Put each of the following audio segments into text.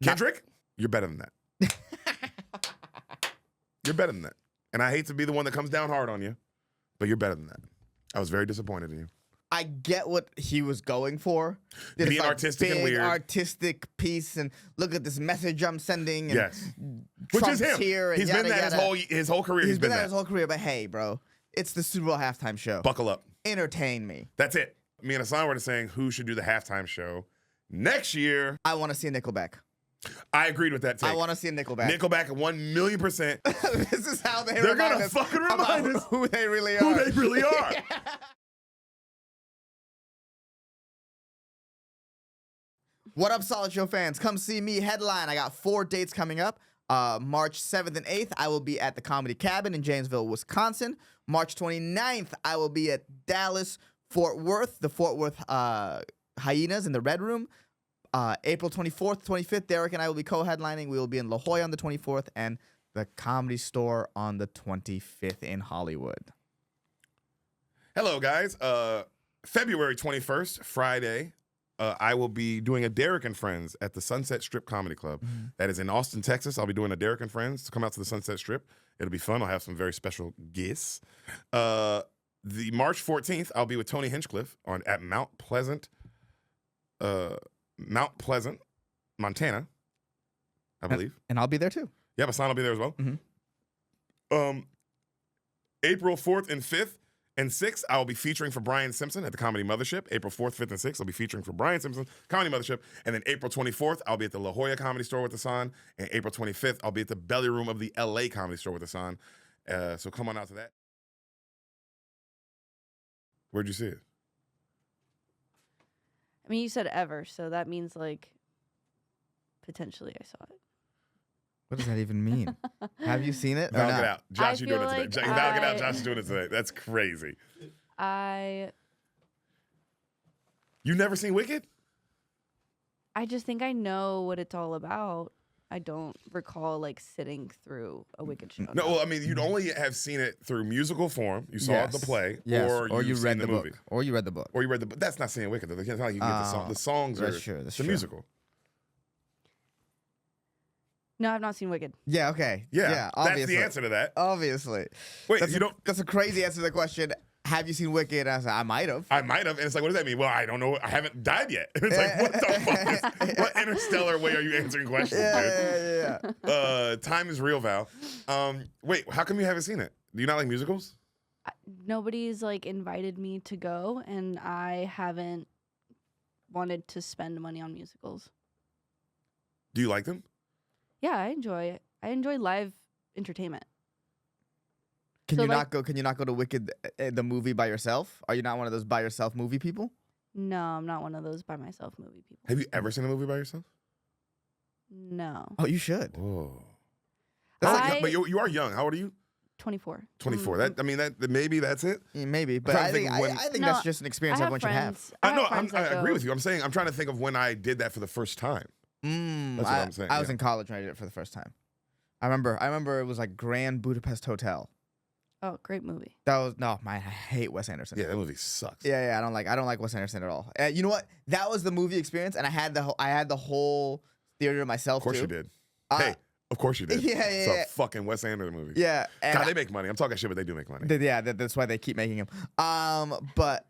Kendrick, you're better than that. You're better than that. And I hate to be the one that comes down hard on you, but you're better than that. I was very disappointed in you. I get what he was going for. Being artistic big, and weird. Artistic piece, and look at this message I'm sending. And Yes. Which is him. Here and he's yada, been that yada. his whole career. He's been that his whole career. But hey, bro, it's the Super Bowl halftime show. Buckle up. Entertain me. That's it. Me and Ehsan were saying who should do the halftime show next year. I want to see a Nickelback. I agreed with that take. I want to see a Nickelback. Nickelback 1,000,000%. This is how They're gonna fucking remind us who they really are. who they really are. What up, Solid Show fans? Come see me headline. I got 4 dates coming up. March 7th and 8th, I will be at the Comedy Cabin in Janesville, Wisconsin. March 29th, I will be at Dallas, Fort Worth, the Fort Worth Hyenas in the Red Room. April 24th, 25th, Deric and I will be co-headlining. We will be in La Jolla on the 24th and the Comedy Store on the 25th in Hollywood. Hello, guys. February 21st, Friday, I will be doing a Deric and Friends at the Sunset Strip Comedy Club. Mm-hmm. That is in Austin, Texas. I'll be doing a Deric and Friends to come out to the Sunset Strip. It'll be fun. I'll have some very special guests. The March 14th, I'll be with Tony Hinchcliffe at Mount Pleasant, Montana, I believe. And I'll be there too. Yeah, Ehsan will be there as well. Mm-hmm. April 4th and 5th and 6th, I'll be featuring for Brian Simpson at the Comedy Mothership. April 4th, 5th, and 6th, I'll be featuring for Brian Simpson, Comedy Mothership. And then April 24th, I'll be at the La Jolla Comedy Store with Ehsan. And April 25th, I'll be at the Belly Room of the LA Comedy Store with Ehsan. So come on out to that. Where'd you see it? I mean, you said ever, so that means, like, potentially I saw it. What does that even mean? Have you seen it? Knock it out. Josh, you're doing like it today. Knock it out. Josh is doing it today. That's crazy. You've never seen Wicked? I just think I know what it's all about. I don't recall, like, sitting through a Wicked show. No, well, I mean, you'd only have seen it through musical form. You saw the play, or you read the movie. Book. Or you read the book. Or you read the book. That's not seeing Wicked, though. It's not like you get the song. The songs are the musical. No, I've not seen Wicked. Yeah, okay. Yeah, obviously. That's the answer to that. Obviously. Wait, you don't... That's a crazy answer to the question. Have you seen Wicked? I said, I might have. I might have. And it's like, what does that mean? Well, I don't know. I haven't died yet. It's like, what the fuck? What interstellar way are you answering questions, dude? Yeah. Time is real, Val. Wait, how come you haven't seen it? Do you not like musicals? Nobody's, like, invited me to go, and I haven't wanted to spend money on musicals. Do you like them? Yeah, I enjoy live entertainment. Can you not go to Wicked the movie by yourself? Are you not one of those by yourself movie people? No, I'm not one of those by myself movie people. Have you ever seen a movie by yourself? No. Oh, you should. Whoa. But you are young. How old are you? 24. 24. That maybe that's it. Yeah, maybe, but I think that's just an experience everyone should have. I agree with you. I'm trying to think of when I did that for the first time. That's what I'm saying. I was in college when I did it for the first time. I remember it was like Grand Budapest Hotel. Oh, great movie. I hate Wes Anderson. Yeah, that movie sucks. Yeah, I don't like Wes Anderson at all. You know what? That was the movie experience, and I had the whole theater to myself. Of course too. you did. Hey, of course you did. Yeah. It's a fucking Wes Anderson movie. Yeah. God, they make money. I'm talking shit, but they do make money. That's why they keep making them. But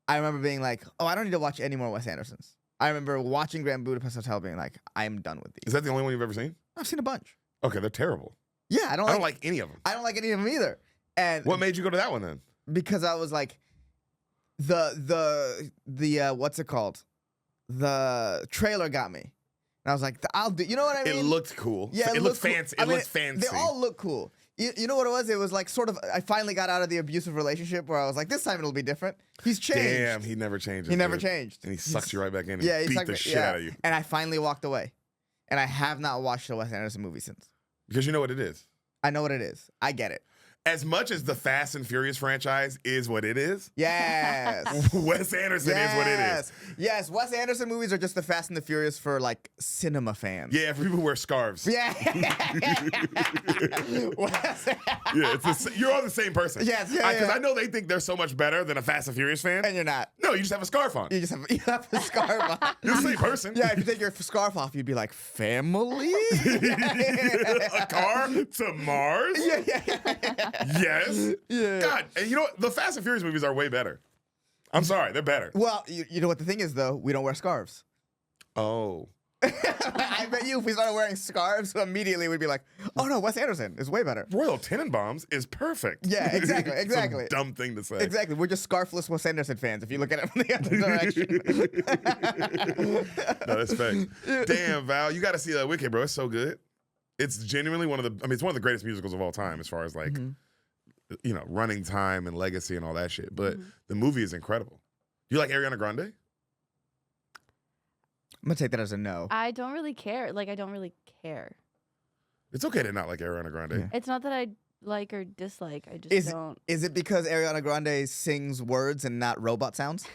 I remember being like, oh, I don't need to watch any more Wes Andersons. I remember watching Grand Budapest Hotel being like, I'm done with these. Is that the only one you've ever seen? I've seen a bunch. Okay, they're terrible. Yeah, I don't like any of them. I don't like any of them either. And what made you go to that one then? Because I was like, the what's it called? The trailer got me. And I was like, I'll do. You know what I mean? It looked cool. Yeah, it looked fancy. It looked fancy. They all look cool. You know what it was? It was like sort of. I finally got out of the abusive relationship where I was like, this time it'll be different. He's changed. Damn, he never changed. He never changed. And he sucks you right back in. And he beat the shit out of you. And I finally walked away. And I have not watched a Wes Anderson movie since. Because you know what it is. I know what it is. I get it. As much as the Fast and Furious franchise is what it is, yes, Wes Anderson is what it is. Yes, Wes Anderson movies are just the Fast and the Furious for like cinema fans. Yeah, for people who wear scarves. Yeah, you're all the same person. Yes, yeah. Because I know they think they're so much better than a Fast and Furious fan, and you're not. No, you just have a scarf on. You have a scarf on. You're the same person. Yeah, if you take your scarf off, you'd be like, family? A car to Mars? Yeah. Yes. Yeah. God, and you know what? The Fast and Furious movies are way better. I'm sorry, they're better. Well, you know what the thing is, though? We don't wear scarves. Oh. I bet you if we started wearing scarves, immediately we'd be like, oh no, Wes Anderson is way better. Royal Tenenbaums is perfect. Yeah, exactly. Some dumb thing to say. Exactly. We're just scarfless Wes Anderson fans if you look at it from the other direction. No, that's fact. Damn, Val, you got to see Wicked, bro. It's so good. It's genuinely it's one of the greatest musicals of all time as far as like, running time and legacy and all that shit. But the movie is incredible. Do you like Ariana Grande? I'm gonna take that as a no. I don't really care. Like, I don't really care. It's okay to not like Ariana Grande. Yeah. It's not that I like or dislike. I just don't. Is it because Ariana Grande sings words and not robot sounds?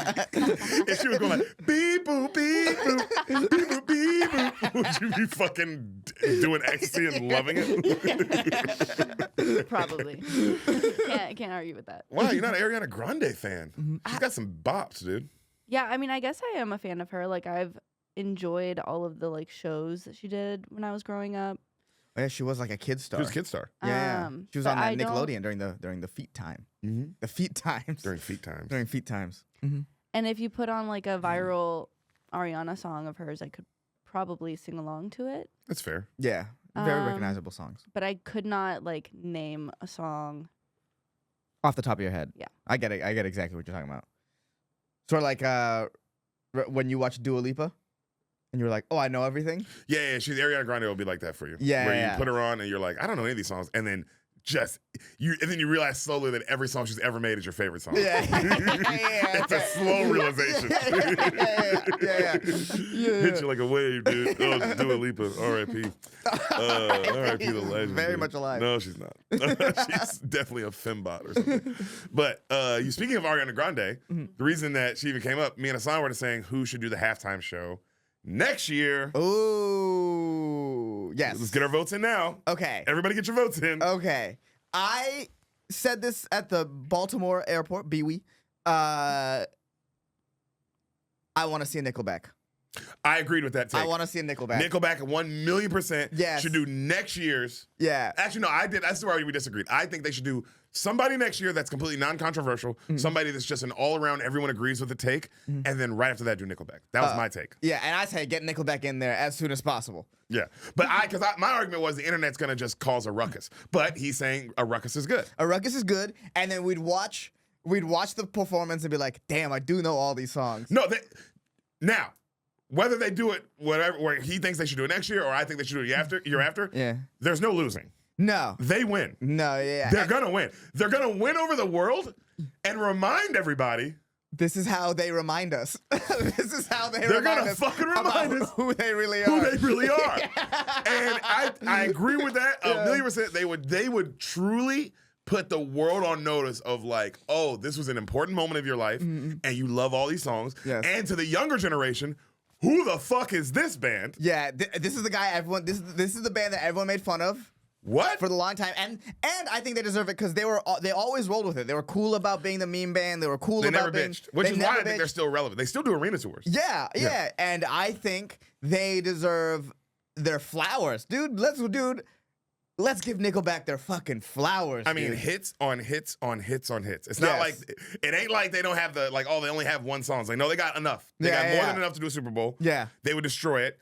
If she was going like beep boop beep boop beep boop beep boop, would you be fucking doing ecstasy and loving it? Probably. Can't argue with that. Wow, you're not an Ariana Grande fan. She's got some bops, dude. Yeah, I mean, I guess I am a fan of her. Like, I've enjoyed all of the like shows that she did when I was growing up. Oh, yeah, she was like a kid star. She was a kid star. Yeah, she was but on that I don't- Nickelodeon during the feet time. The feet times. During feet times. During feet times. And if you put on like a viral Ariana song of hers, I could probably sing along to it. That's fair. Yeah, very Um, recognizable songs But I could not like name a song. off the top of your head. Yeah. I get it. I get exactly what you're talking about. Sort of like when you watch Dua Lipa, and you're like, oh, I know everything. Yeah, she's Ariana Grande will be like that for you. Yeah, Where yeah. you put her on and you're like, I don't know any of these songs, and then you realize slowly that every song she's ever made is your favorite song. Yeah. It's a slow realization. Yeah. Hit you like a wave, dude. Oh, Dua Lipa, R.I.P. R.I.P. the legend. Very dude. much alive. No, she's not. She's definitely a fembot or something. But you speaking of Ariana Grande, the reason that she even came up, me and Ehsan were saying who should do the halftime show next year. Ooh, yes. Let's get our votes in now. Okay. Everybody get your votes in. Okay. I said this at the Baltimore airport, BWE. I want to see a Nickelback. I agreed with that take. I want to see a Nickelback. Nickelback 1,000,000% Yes. should do next year's. Yeah. Actually, no, I did. That's where we disagreed. I think they should do somebody next year that's completely non-controversial, somebody that's just an all-around, everyone agrees with the take, and then right after that, do Nickelback. That was my take. Yeah, and I say get Nickelback in there as soon as possible. Yeah. But my argument was the internet's going to just cause a ruckus. But he's saying a ruckus is good. A ruckus is good, and then we'd watch the performance and be like, damn, I do know all these songs. No, now, whether they do it where he thinks they should do it next year or I think they should do it year after, Yeah. there's no losing. No. They win. No, yeah. They're going to win. They're going to win over the world and remind everybody. This is how they remind us. This is how They're remind gonna us fucking about remind us who they really are. who they really are. And I agree with that a million percent. They would truly put the world on notice of like, oh, this was an important moment of your life and you love all these songs. Yes. And to the younger generation, who the fuck is this band? Yeah, this is the guy everyone. This is the band that everyone made fun of What? for the long time, and I think they deserve it because they always rolled with it. They were cool about being the meme band. They were cool They about never being. bitched, which they is why never I think they're bitched. still relevant. They still do arena tours. Yeah, and I think they deserve their flowers, dude. Let's give Nickelback their fucking flowers. I mean, dude. hits on hits on hits on hits. It's not like it ain't like they don't have they only have one song. It's like, no, they got enough. They got more than enough to do a Super Bowl. Yeah. They would destroy it.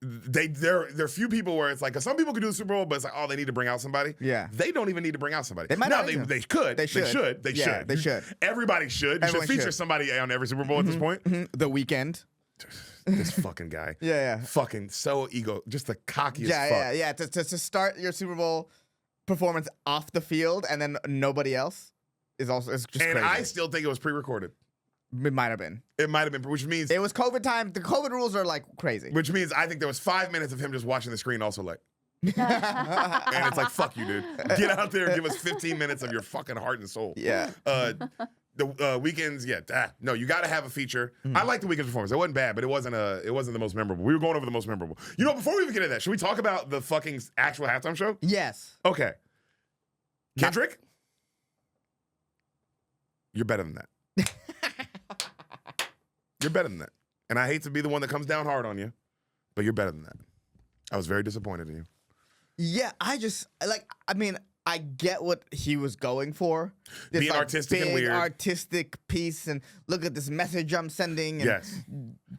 There are few people where it's like, 'cause some people could do the Super Bowl, but it's like, oh, they need to bring out somebody. Yeah. They don't even need to bring out somebody. They might now not even. they could. They should. They Yeah, should. they should. Everybody should. You Everyone should feature should. somebody on every Super Bowl at this point. The Weeknd. This fucking guy. Yeah. Fucking so just the cockiest Yeah. fuck. To start your Super Bowl performance off the field and then nobody else is just And crazy. I still think it was pre-recorded. It might have been. It might have been, which means It was COVID time. The COVID rules are like crazy. I think there was 5 minutes of him just watching the screen also like. And it's like, fuck you, dude. Get out there and give us 15 minutes of your fucking heart and soul. Yeah. The Weekends, no, you got to have a feature. I like the Weekends performance. It wasn't bad, but it wasn't the most memorable. We were going over the most memorable. You know, before we even get into that, should we talk about the fucking actual halftime show? Yes. Okay. Kendrick? You're better than that. You're better than that. And I hate to be the one that comes down hard on you, but you're better than that. I was very disappointed in you. Yeah, I get what he was going for. This, Being artistic and weird. Artistic piece, and look at this message I'm sending. And Yes.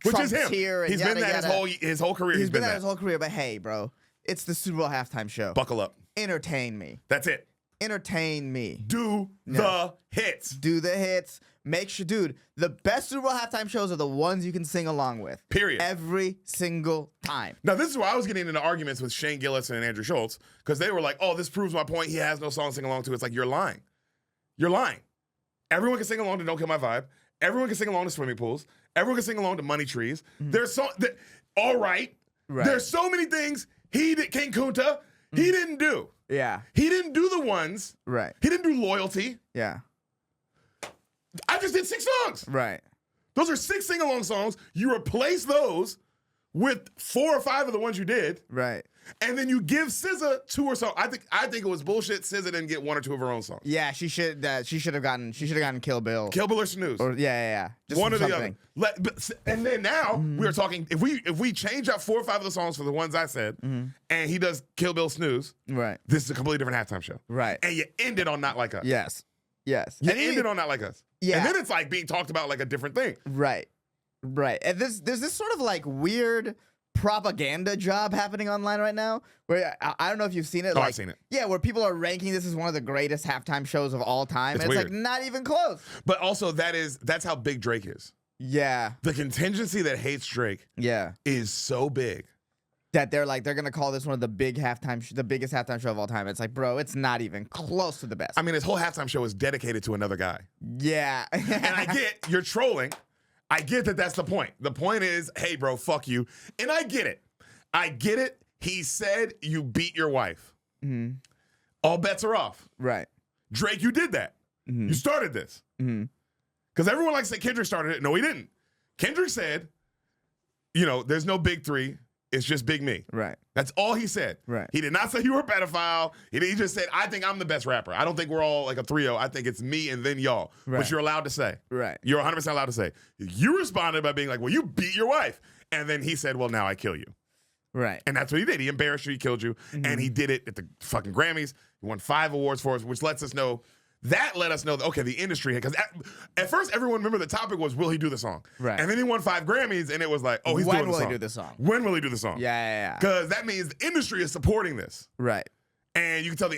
Trump's Which is him. here and He's yada, been that yada. his whole career. He's been that his whole career, but hey, bro, it's the Super Bowl halftime show. Buckle up. Entertain me. That's it. Entertain me. Do the hits. Do the hits. Make sure, dude, the best Super Bowl halftime shows are the ones you can sing along with. Period. Every single time. Now, this is why I was getting into arguments with Shane Gillis and Andrew Schultz, because they were like, oh, this proves my point. He has no song to sing along to. It's like, you're lying. You're lying. Everyone can sing along to Don't Kill My Vibe. Everyone can sing along to Swimming Pools. Everyone can sing along to Money Trees. There's all right. There's so many things King Kunta, he didn't do. Yeah. He didn't do the ones. Right. He didn't do Loyalty. Yeah. I just did 6 songs. Right. Those are 6 sing-along songs. You replace those with 4 or 5 of the ones you did. Right. And then you give SZA 2 or so. I think it was bullshit. SZA didn't get 1 or 2 of her own songs. Yeah, she should have gotten Kill Bill. Kill Bill or Snooze. Or yeah. Just One or the something. other. And then now we are talking. If we change out 4 or 5 of the songs for the ones I said, and he does Kill Bill Snooze, Right. this is a completely different halftime show. Right. And you end it on Not Like Us. Yes. Yes. You And end even- it on Not Like Us. Yeah. And then it's like being talked about like a different thing. Right. Right. And there's this sort of like weird propaganda job happening online right now where I don't know if you've seen it. Oh, like, I've seen it. Yeah, where people are ranking this as one of the greatest halftime shows of all time. It's and it's weird. like not even close. But also that's how big Drake is. Yeah. The contingency that hates Drake Yeah. is so big. That they're gonna call this one of the biggest halftime show of all time. It's like, bro, it's not even close to the best. I mean, his whole halftime show is dedicated to another guy. Yeah. And I get you're trolling. I get that that's the point. The point is, hey, bro, fuck you. And I get it. I get it. He said you beat your wife. All bets are off. Right. Drake, you did that. You started this. Because everyone likes to say Kendrick started it. No, he didn't. Kendrick said, there's no big 3. It's just Big Me. Right. That's all he said. Right. He did not say you were a pedophile. He just said, I think I'm the best rapper. I don't think we're all like a trio. I think it's me and then y'all, Right. which you're allowed to say. Right. You're 100% allowed to say. You responded by being like, well, you beat your wife. And then he said, well, now I kill you. Right. And that's what he did. He embarrassed you. He killed you. And he did it at the fucking Grammys. He won 5 awards for us, which lets us know. That let us know that, okay, the industry, because at first everyone remember the topic was, will he do the song? Right. And then he won 5 Grammys, and it was like, oh, he's When doing the will song. he do the song? When will he do the song? Yeah. Because that means the industry is supporting this. Right. And you can tell the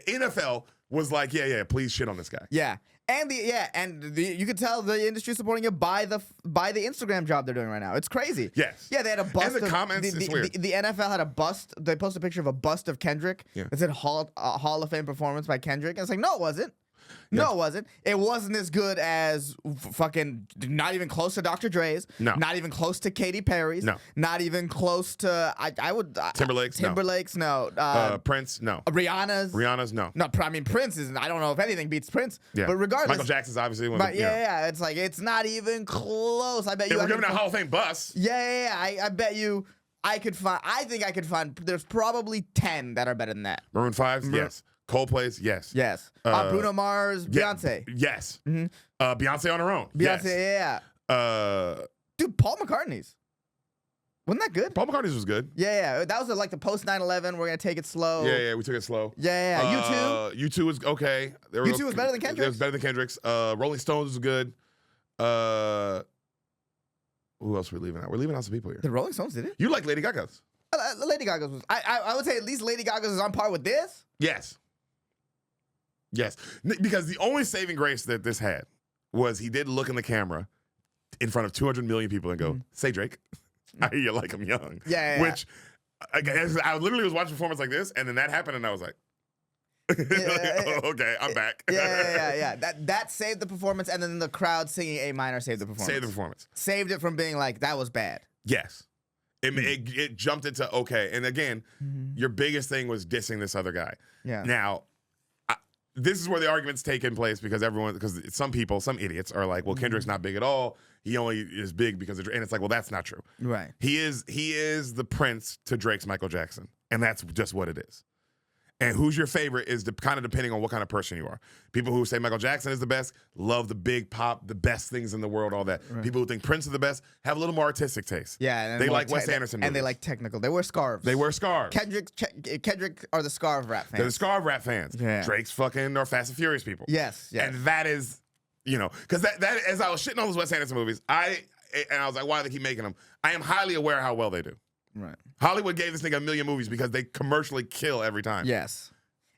NFL was like, yeah, please shit on this guy. Yeah. And you could tell the industry supporting it by the Instagram job they're doing right now. It's crazy. Yes. Yeah, they had a bust. And the comments, it's weird. The NFL had a bust. They posted a picture of a bust of Kendrick. Yeah. It said Hall of Fame performance by Kendrick. And it's like, no, it wasn't. No, it wasn't. It wasn't as good as fucking not even close to Dr. Dre's. No. Not even close to Katy Perry's. No. Not even close to Timberlake's, no. Prince, no. Rihanna's. No. No, I mean Prince is. I don't know if anything beats Prince. Yeah. But regardless, Michael Jackson's obviously one but of the, yeah, it's like it's not even close. I bet If you. we're giving a Hall of Fame bus. Yeah. I bet you. I think I could find. There's probably 10 that are better than that. Maroon 5's, yes. Coldplay's, yes. Yes. Bruno Mars, Beyonce. Yes. Beyonce on her own. Beyonce, yes. yeah. Dude, Paul McCartney's. Wasn't that good? Paul McCartney's was good. Yeah. That was like the post 9/11. We're gonna take it slow. Yeah, we took it slow. Yeah. U2 was okay. U2 was better than Kendrick's? It was better than Kendrick's. Rolling Stones was good. Who else are we leaving out? We're leaving out some people here. The Rolling Stones did it. You like Lady Gaga's? Lady Gaga's was. I would say at least Lady Gaga's is on par with this. Yes. Because the only saving grace that this had was he did look in the camera in front of 200 million people and go, say Drake. I hear you like him young. Yeah. Which I literally was watching a performance like this, and then that happened, and I was like, okay, I'm back. Yeah. That saved the performance, and then the crowd singing A minor saved the performance. Saved the performance. Saved it from being like, that was bad. Yes. It jumped into okay. And again, your biggest thing was dissing this other guy. Yeah. Now, this is where the argument's taking place because some idiots are like, well, Kendrick's not big at all. He only is big because of Drake. And it's like, well, that's not true. Right. He is the Prince to Drake's Michael Jackson. And that's just what it is. And who's your favorite is kind of depending on what kind of person you are. People who say Michael Jackson is the best, love the big pop, the best things in the world, all that. Right. People who think Prince is the best have a little more artistic taste. Yeah, and they more like Wes Anderson movies. and they like technical. They wear scarves. They wear scarves. Kendrick are the scarf rap fans. They're the scarf rap fans. Yeah. Drake's fucking are Fast and Furious people. Yes. And that is, because that as I was shitting on those Wes Anderson movies, I was like, why do they keep making them? I am highly aware of how well they do. Right. Hollywood gave this nigga a million movies because they commercially kill every time. Yes.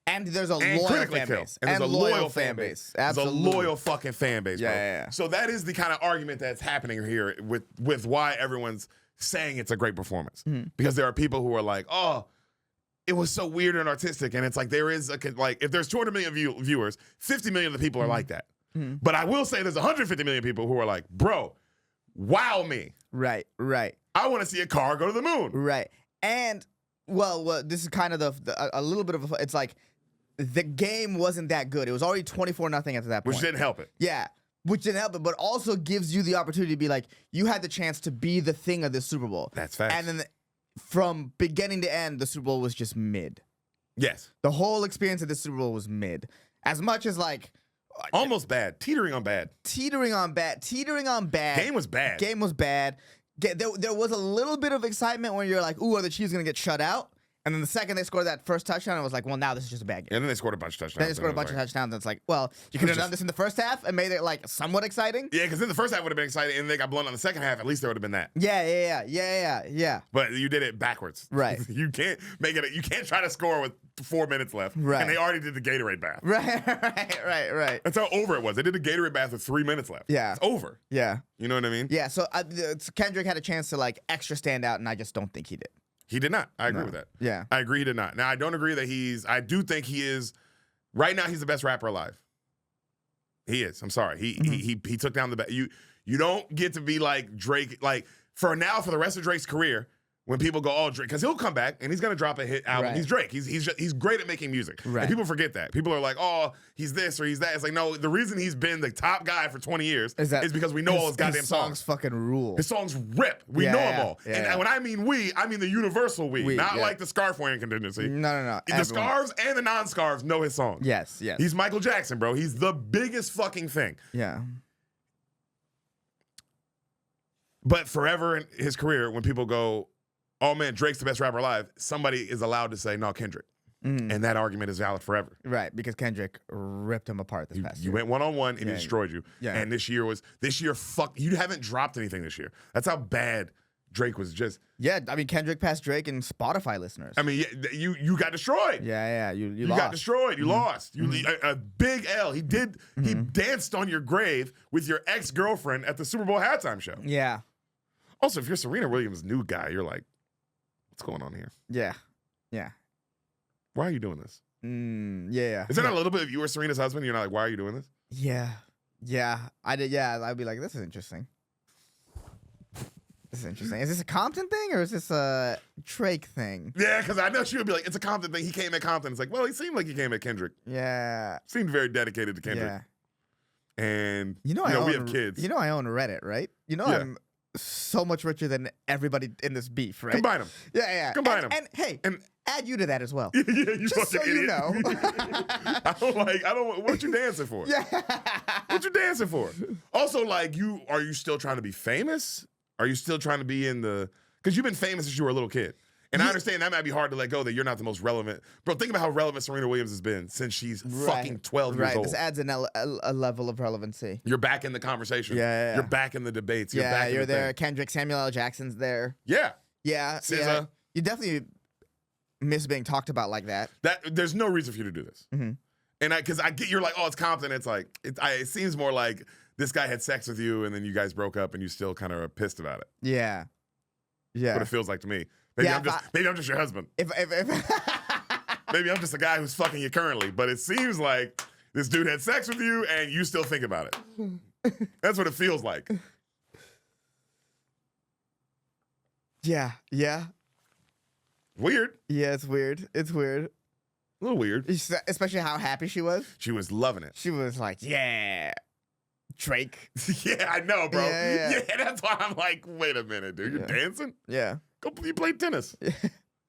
And there's a And loyal critically fan kill. base. And there's a loyal fan base. There's a Absolutely. loyal fucking fan base, bro. Yeah. So that is the kind of argument that's happening here with why everyone's saying it's a great performance. Mm-hmm. Because there are people who are like, oh, it was so weird and artistic. And it's like there is, if there's 200 million viewers, 50 million of the people are like that. Mm-hmm. But I will say there's 150 million people who are like, bro, wow me. Right. I want to see a car go to the moon. Right. And, well this is kind of a little bit of it's like the game wasn't that good. It was already 24-0 after that point. Which didn't help it. Yeah. Which didn't help it, but also gives you the opportunity to be like, you had the chance to be the thing of the Super Bowl. That's facts. And then from beginning to end, the Super Bowl was just mid. Yes. The whole experience of the Super Bowl was mid. As much as like Almost bad. Teetering on bad. teetering on bad. Game was bad. Game was bad. There was a little bit of excitement when you're like, ooh, are the Chiefs going to get shut out? And then the second they scored that first touchdown, I was like, well, now this is just a bad game. And then they scored a bunch of touchdowns. Then they scored a bunch of touchdowns, and it's like, well, you could have done this in the first half and made it like somewhat exciting. Yeah, because then the first half would have been exciting, and they got blown on the second half. At least there would have been that. Yeah. But you did it backwards. Right. You can't make it. You can't try to score with 4 minutes left. Right. And they already did the Gatorade bath. Right. That's how over it was. They did the Gatorade bath with 3 minutes left. Yeah. It's over. Yeah. You know what I mean? Yeah. So Kendrick had a chance to like extra stand out, and I just don't think he did. He did not. I agree with that. Yeah. I agree he did not. Now, I don't agree that I do think he is, right now, he's the best rapper alive. He is. I'm sorry. He took down the best. You don't get to be like Drake, like, for the rest of Drake's career, when people go, oh, Drake, because he'll come back and he's going to drop a hit album. Right. He's Drake. He's great at making music. Right. And people forget that. People are like, oh, he's this or he's that. It's like, no, the reason he's been the top guy for 20 years is because we know all his goddamn songs. Fucking rule. His songs rip. We know them all. Yeah, and when I mean we, I mean the universal we, not like the scarf wearing contingency. No. The scarves and the non-scarves know his songs. Yes. He's Michael Jackson, bro. He's the biggest fucking thing. Yeah. But forever in his career, when people go, oh man, Drake's the best rapper alive, somebody is allowed to say, no, Kendrick. Mm. And that argument is valid forever. Right, because Kendrick ripped him apart this past year. You went one-on-one and he destroyed you. Yeah. And this year, you haven't dropped anything this year. That's how bad Drake was just. Yeah, I mean, Kendrick passed Drake and Spotify listeners. I mean, you got destroyed. Yeah, you got lost. destroyed. You lost. A big L. He did. He danced on your grave with your ex-girlfriend at the Super Bowl halftime show. Yeah. Also, if you're Serena Williams' new guy, you're like, what's going on here? Yeah. Why are you doing this? Yeah. Is there not a little bit of you or Serena's husband? You're not like, why are you doing this? Yeah. I did. Yeah, I'd be like, this is interesting. Is this a Compton thing or is this a Drake thing? Yeah, because I know she would be like, it's a Compton thing. He came at Compton. It's like, well, he seemed like he came at Kendrick. Yeah. Seemed very dedicated to Kendrick. Yeah. And we have kids. You know I own Reddit, right? You know I'm so much richer than everybody in this beef, right? Combine them. Yeah. Combine them. And hey, add you to that as well. Yeah, you Just fucking so idiot. you know. What you dancing for? Yeah. What you dancing for? Also, like, are you still trying to be famous? Are you still trying to be in the, because you've been famous since you were a little kid. And I understand that might be hard to let go that you're not the most relevant. Bro, think about how relevant Serena Williams has been since she's fucking 12 years old. This adds a level of relevancy. You're back in the conversation. Yeah. You're back in the debates. You're back in you're the there. thing. Kendrick, Samuel L. Jackson's there. Yeah. Yeah. SZA. You definitely miss being talked about like that. There's no reason for you to do this. Mm-hmm. And because I get, you're like, oh, it's Compton. It's like, it seems more like this guy had sex with you and then you guys broke up and you still kind of are pissed about it. Yeah. What it feels like to me. Maybe I'm just your husband. If Maybe I'm just a guy who's fucking you currently. But it seems like this dude had sex with you and you still think about it. That's what it feels like. Yeah. Weird. Yeah, it's weird. A little weird. Especially how happy she was. She was loving it. She was like, yeah, Drake. Yeah, I know, bro. Yeah. That's why I'm like, wait a minute, dude. You're dancing? Yeah. You play tennis.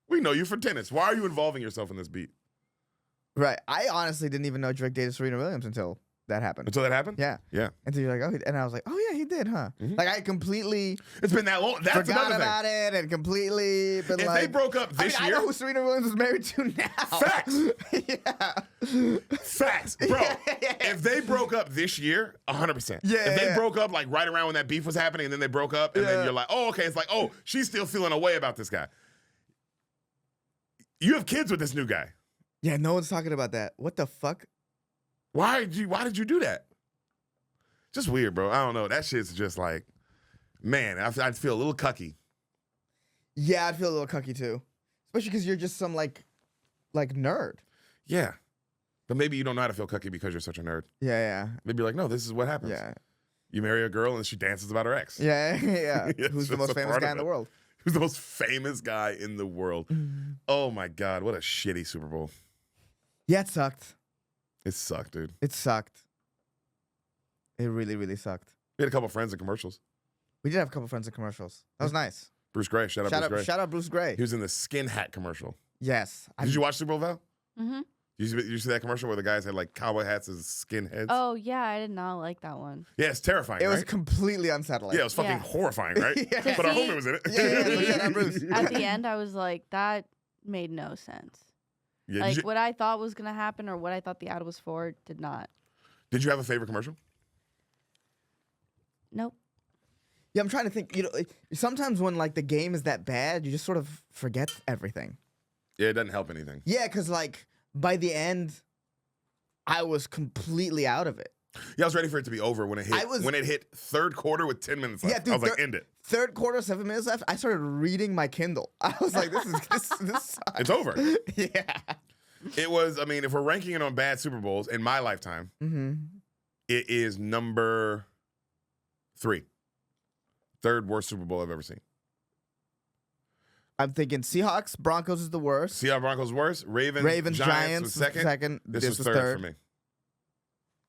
We know you for tennis. Why are you involving yourself in this beat? Right. I honestly didn't even know Drake dated Serena Williams until that happened. Until that happened? Yeah. Yeah. Until you're like, oh, and I was like, oh yeah, he did, huh? Like I completely It's been that long. That's forgot another thing. about it and completely been If like. they broke up this I year, know who Serena Williams is married to now. Facts. Yeah. Facts, bro. If they broke up this year, 100%. Yeah, If they yeah. broke up like right around when that beef was happening, and then they broke up, and Yeah. then you're like, oh, okay. It's like, oh, she's still feeling a way about this guy. You have kids with this new guy. Yeah, no one's talking about that. What the fuck? Why did you do that? Just weird, bro. I don't know. That shit's just like, man, I'd feel a little cucky. Yeah, I'd feel a little cucky too, especially because you're just some like nerd. Yeah. But maybe you don't know how to feel cucky because you're such a nerd. Yeah, Maybe you're like, no, this is what happens. yeah, You marry a girl and she dances about her ex. yeah, yeah. It's Who's the just most a famous part guy of in the it. world? Who's the most famous guy in the world? Oh my God, what a shitty Super Bowl. Yeah, it sucked. It sucked, dude. It sucked. It really, really sucked. We had a couple friends in commercials. We did have a couple friends in commercials. That was nice. Bruce Gray, shout out Bruce Gray. Shout out Bruce Gray. He was in the skin hat commercial. Yes. Did you watch Super Bowl, Val? Mm-hmm. You see that commercial where the guys had like cowboy hats as skin heads? Oh yeah, I did not like that one. Yeah, it's terrifying, It was right? completely unsettling. Yeah, it was fucking Yeah. horrifying, right? Yeah. But our See? homie was in it. Yeah, shout out Bruce. At the end, I was like, that made no sense. Yeah, Like did, what I thought was gonna happen or what I thought the ad was for did not. you have a favorite commercial? Nope. Yeah, I'm trying to think. You know, sometimes when like the game is that bad, you just sort of forget everything. Yeah, it doesn't help anything. Yeah, because like by the end, I was completely out of it. Yeah, I was ready for it to be over when it hit. I was- when it hit third quarter with 10 minutes left. Yeah, dude, I was like, end it. Third quarter, 7 minutes left. I started reading my Kindle. I was like, this sucks. It's over. Yeah. It was. I mean, if we're ranking it on bad Super Bowls in my lifetime, Mm-hmm. it is number 3. Third worst Super Bowl I've ever seen. I'm thinking Seahawks, Broncos is the worst. Seattle Broncos worst. Ravens, Giants was second. This was third for me.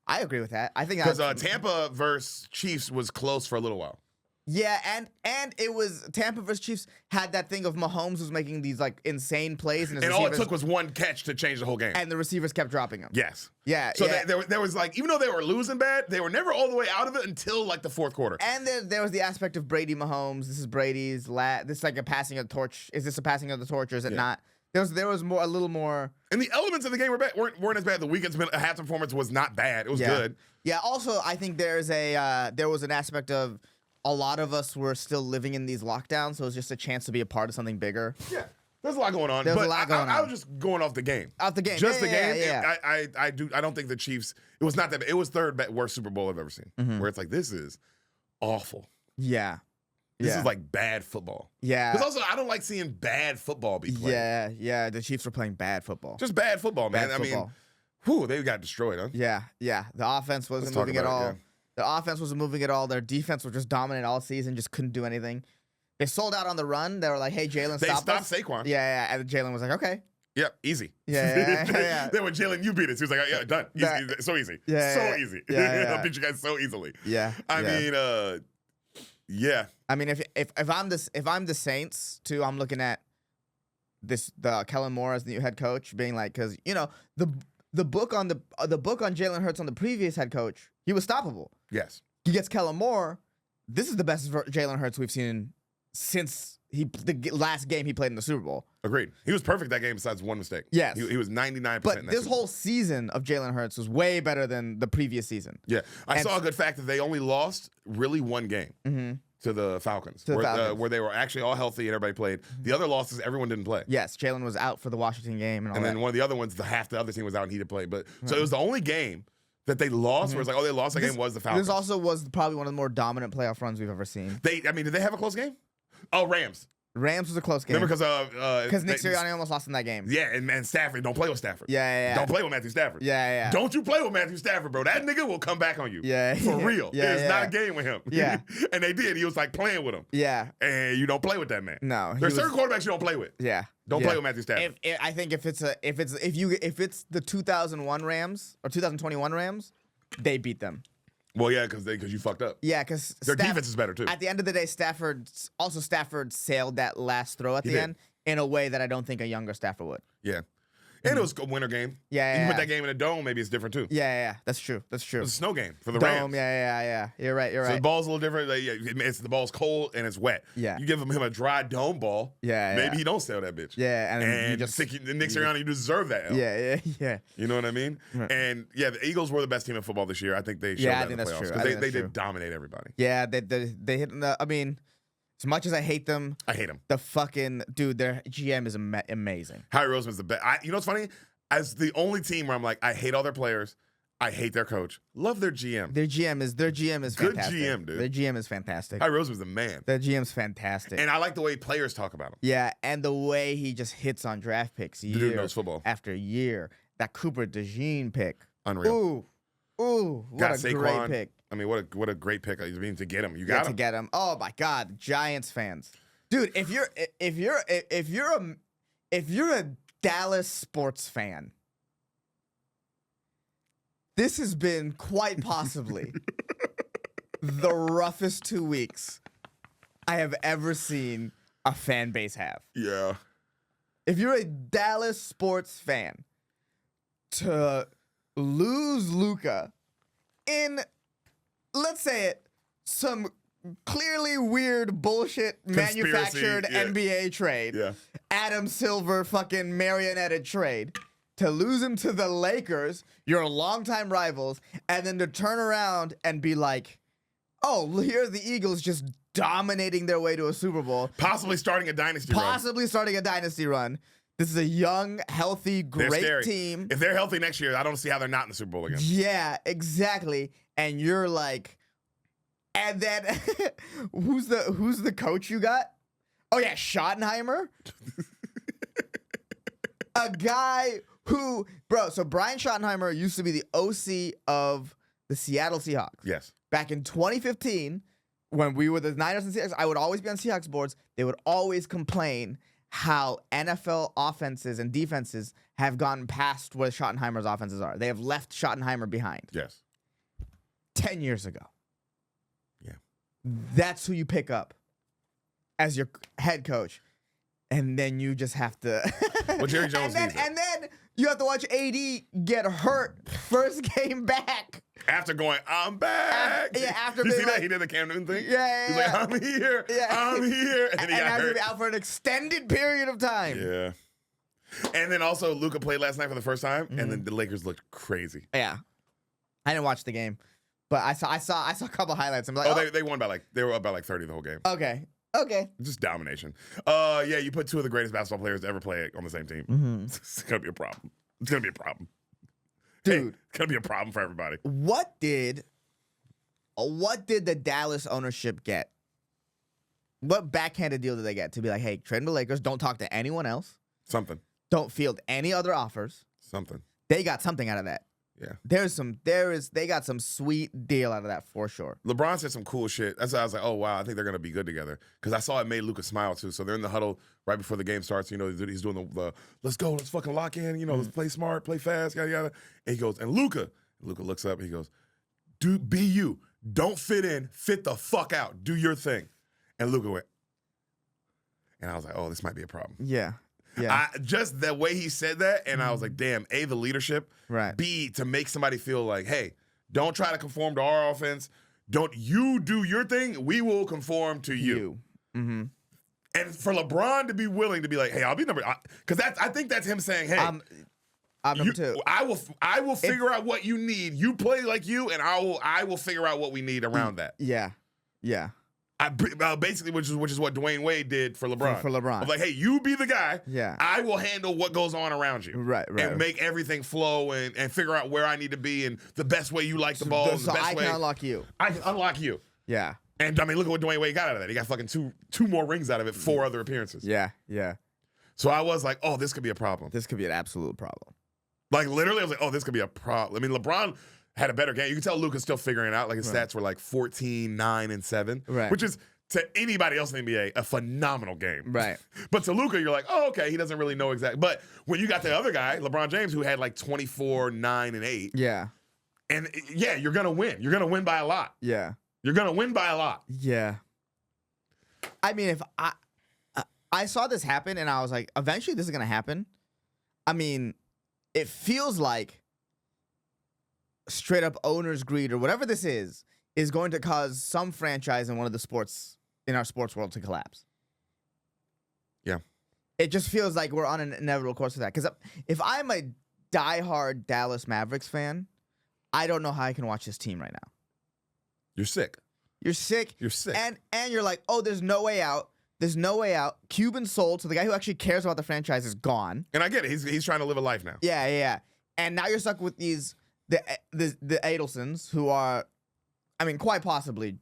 I agree with that. I think Because Tampa versus Chiefs was close for a little while. Yeah, and it was Tampa versus Chiefs had that thing of Mahomes was making these like insane plays, and, his And all it receivers- took was one catch to change the whole game. and the receivers kept dropping them. Yes. Yeah, So yeah. there was like, even though they were losing bad, they were never all the way out of it until like the fourth quarter. And there was the aspect of Brady Mahomes. This is Brady's this is like a passing of the torch. Is this a passing of the torch or is it Yeah. not? There was a little more. And the elements of the game weren't as bad. The weekend's half performance was not bad. It was Yeah. good. Yeah. Also, I think there was an aspect of a lot of us were still living in these lockdowns, so it was just a chance to be a part of something bigger. Yeah. There's a lot going on. There's a but lot going I on. was just going off the game. Off the game. Just Yeah, the yeah, game. yeah. I don't think the Chiefs, it was not that bad. It was third worst Super Bowl I've ever seen. Mm-hmm. Where it's like, this is awful. Yeah. This yeah. is like bad football. Yeah. Because also, I don't like seeing bad football be played. Yeah. The Chiefs were playing bad football. Just bad football, man. Bad football. I mean, they got destroyed, huh? Yeah. The offense wasn't Let's talk moving at about all. it, The offense wasn't moving at all. Their defense was just dominant all season, just couldn't do anything. They sold out on the run. They were like, hey, Jalen, They stop stopped us. Saquon. Yeah. And Jalen was like, okay. Yep, easy. Yeah. Then when Jalen, you beat us. He was like, yeah, done. Easy, so easy. Yeah, so yeah. easy. Yeah. I'll beat you guys so easily. Yeah. I mean, yeah. I mean, if I'm the Saints too, I'm looking at the Kellen Moore as the new head coach, being like, because you know the book on Jalen Hurts on the previous head coach, he was stoppable. Yes. He gets Kellen Moore. This is the best Jalen Hurts we've seen since the last game he played in the Super Bowl. Agreed. He was perfect that game besides one mistake. Yes. He was 99%. But in that this Super Bowl. whole season of Jalen Hurts was way better than the previous season. Yeah. I and- saw a good fact that they only lost really one game to the Falcons, Falcons. where they were actually all healthy and everybody played. The other losses, everyone didn't play. Yes, Jalen was out for the Washington game and all And that. then one of the other ones, half the other team was out and he didn't play. But so it was the only game that they lost where it's like, oh, they lost that game was the Falcons. This also was probably one of the more dominant playoff runs we've ever seen. Did they have a close game? Oh, Rams. Rams was a close game. Remember Because Nick Sirianni almost lost in that game. Yeah, and Stafford. Don't play with Stafford. Yeah. Don't play with Matthew Stafford. Yeah. Don't you play with Matthew Stafford, bro. That nigga will come back on you. Yeah. For real. Yeah, It's yeah. not a game with him. Yeah. And they did. He was like playing with him. Yeah. And you don't play with that man. No. There's certain quarterbacks you don't play with. Yeah. Don't Yeah. play with Matthew Stafford. I think if it's the 2001 Rams or 2021 Rams, they beat them. Well, yeah, because you fucked up. Yeah, because Their defense is better too. At the end of the day, Stafford sailed that last throw at the did. end in a way that I don't think a younger Stafford would. Yeah. And it was a winter game. Yeah, You put that game in a dome, maybe it's different too. Yeah. That's true. That's true. It was a snow game for the Dome. Rams. Yeah. You're right. So the ball's a little different. Like, it's the ball's cold and it's wet. Yeah. You give him a dry dome ball. Yeah. Maybe he don't sell that bitch. Yeah, and you just just the Knicks around, you deserve that. L. Yeah. You know what I mean? Right. And yeah, the Eagles were the best team in football this year. I think they showed Yeah, I that in think the that's playoffs true. I because think they that's did dominate everybody. Yeah, they hit. I mean, as much as I hate them, I hate them. the fucking dude, their GM is amazing. Harry Roseman's the best. You know what's funny? As the only team where I'm like, I hate all their players, I hate their coach, love their GM. Their GM is Good fantastic. GM, dude. Their GM is fantastic. Harry Roseman's the man. Their GM's fantastic. And I like the way players talk about him. Yeah, and the way he just hits on draft picks The dude year knows football. after year. That Cooper DeJean pick. Unreal. Ooh, what Got a Saquon. great pick. I mean, what a great pick. I mean, to get him, you Yeah, got to him. get him. Oh my God, Giants fans, dude. If you're a Dallas sports fan, this has been quite possibly the roughest 2 weeks I have ever seen a fan base have. Yeah. If you're a Dallas sports fan, to lose Luka in, let's say it, some clearly weird bullshit Conspiracy, manufactured yeah. NBA trade, Yeah. Adam Silver fucking marionetted trade, to lose him to the Lakers, your longtime rivals, and then to turn around and be like, oh, here are the Eagles just dominating their way to a Super Bowl, Possibly starting a dynasty run. possibly starting a dynasty run. This is a young, healthy, They're great scary. team. If they're healthy next year, I don't see how they're not in the Super Bowl again. Yeah, exactly. And you're like, and then who's the coach you got? Oh yeah, Schottenheimer. A guy who, bro. So Brian Schottenheimer used to be the OC of the Seattle Seahawks. Yes. Back in 2015, when we were the Niners and Seahawks, I would always be on Seahawks boards. They would always complain how NFL offenses and defenses have gotten past what Schottenheimer's offenses are. They have left Schottenheimer behind. Yes. 10 years ago. Yeah. That's who you pick up as your head coach. And then you just have to. Well, Jerry Jones needs it. and then you have to watch AD get hurt first game back. After going, I'm back. After you being see like, that? He did the Cam Newton thing? Yeah. He's like, I'm here. Yeah. I'm here. And he got after hurt. being out for an extended period of time. Yeah. And then also, Luka played last night for the first time, Mm-hmm. and then the Lakers looked crazy. Yeah. I didn't watch the game, but I saw a couple highlights. I'm like, They won they were up by like 30 the whole game. okay. Just domination. Yeah, you put two of the greatest basketball players to ever play on the same team. Mm-hmm. It's gonna be a problem. It's gonna be a problem, Dude. Hey, it's gonna be a problem for everybody. What did the Dallas ownership get? What backhanded deal did they get to be like, hey, trade the Lakers, don't talk to anyone else, Something. don't field any other offers? Something. They got something out of that. Yeah. They got some sweet deal out of that for sure. LeBron said some cool shit. That's why I was like, oh wow, I think they're gonna be good together. Because I saw it made Luka smile too. So they're in the huddle right before the game starts. You know, he's doing the let's go, let's fucking lock in. You know, let's play smart, play fast, yada yada. And he goes, and Luka looks up. He goes, dude, be you. Don't fit in. Fit the fuck out. Do your thing. And Luka went. And I was like, oh, this might be a problem. Yeah. Yeah. Just the way he said that, and I was like, damn, A, the leadership. Right. B, to make somebody feel like, hey, don't try to conform to our offense. Don't you do your thing. We will conform to you. Mm-hmm. And for LeBron to be willing to be like, hey, I'll be number, because I think that's him saying, hey, I'm number two. I will figure out what you need. You play like you, and I will figure out what we need around that. Yeah. Yeah. Basically, which is what Dwayne Wade did for LeBron. For LeBron. Of like, hey, you be the guy. Yeah. I will handle what goes on around you. Right. And make everything flow and figure out where I need to be and the best way you like the ball. So the best I way can unlock you. I can unlock you. Yeah. And I mean, look at what Dwayne Wade got out of that. He got fucking two more rings out of it, 4 other appearances. Yeah. Yeah. So I was like, oh, this could be a problem. This could be an absolute problem. Like literally, I was like, oh, this could be a problem. I mean, LeBron had a better game. You can tell Luka's still figuring it out. Like his stats were like 14, 9, and 7. Right. Which is, to anybody else in the NBA, a phenomenal game. Right. But to Luka, you're like, oh, okay, he doesn't really know exactly. But when you got the other guy, LeBron James, who had like 24, 9, and 8. Yeah. And yeah, you're going to win. You're going to win by a lot. Yeah. You're going to win by a lot. Yeah. I mean, if I saw this happen and I was like, eventually this is going to happen. I mean, it feels like straight up owner's greed or whatever this is going to cause some franchise in one of the sports in our sports world to collapse. Yeah. It just feels like we're on an inevitable course of that. Because if I'm a diehard Dallas Mavericks fan, I don't know how I can watch this team right now. You're sick. You're sick. You're sick. And you're like, oh, there's no way out. There's no way out. Cuban sold, so the guy who actually cares about the franchise is gone. And I get it. He's trying to live a life now. Yeah. And now you're stuck with the Adelsons, who are, I mean, quite possibly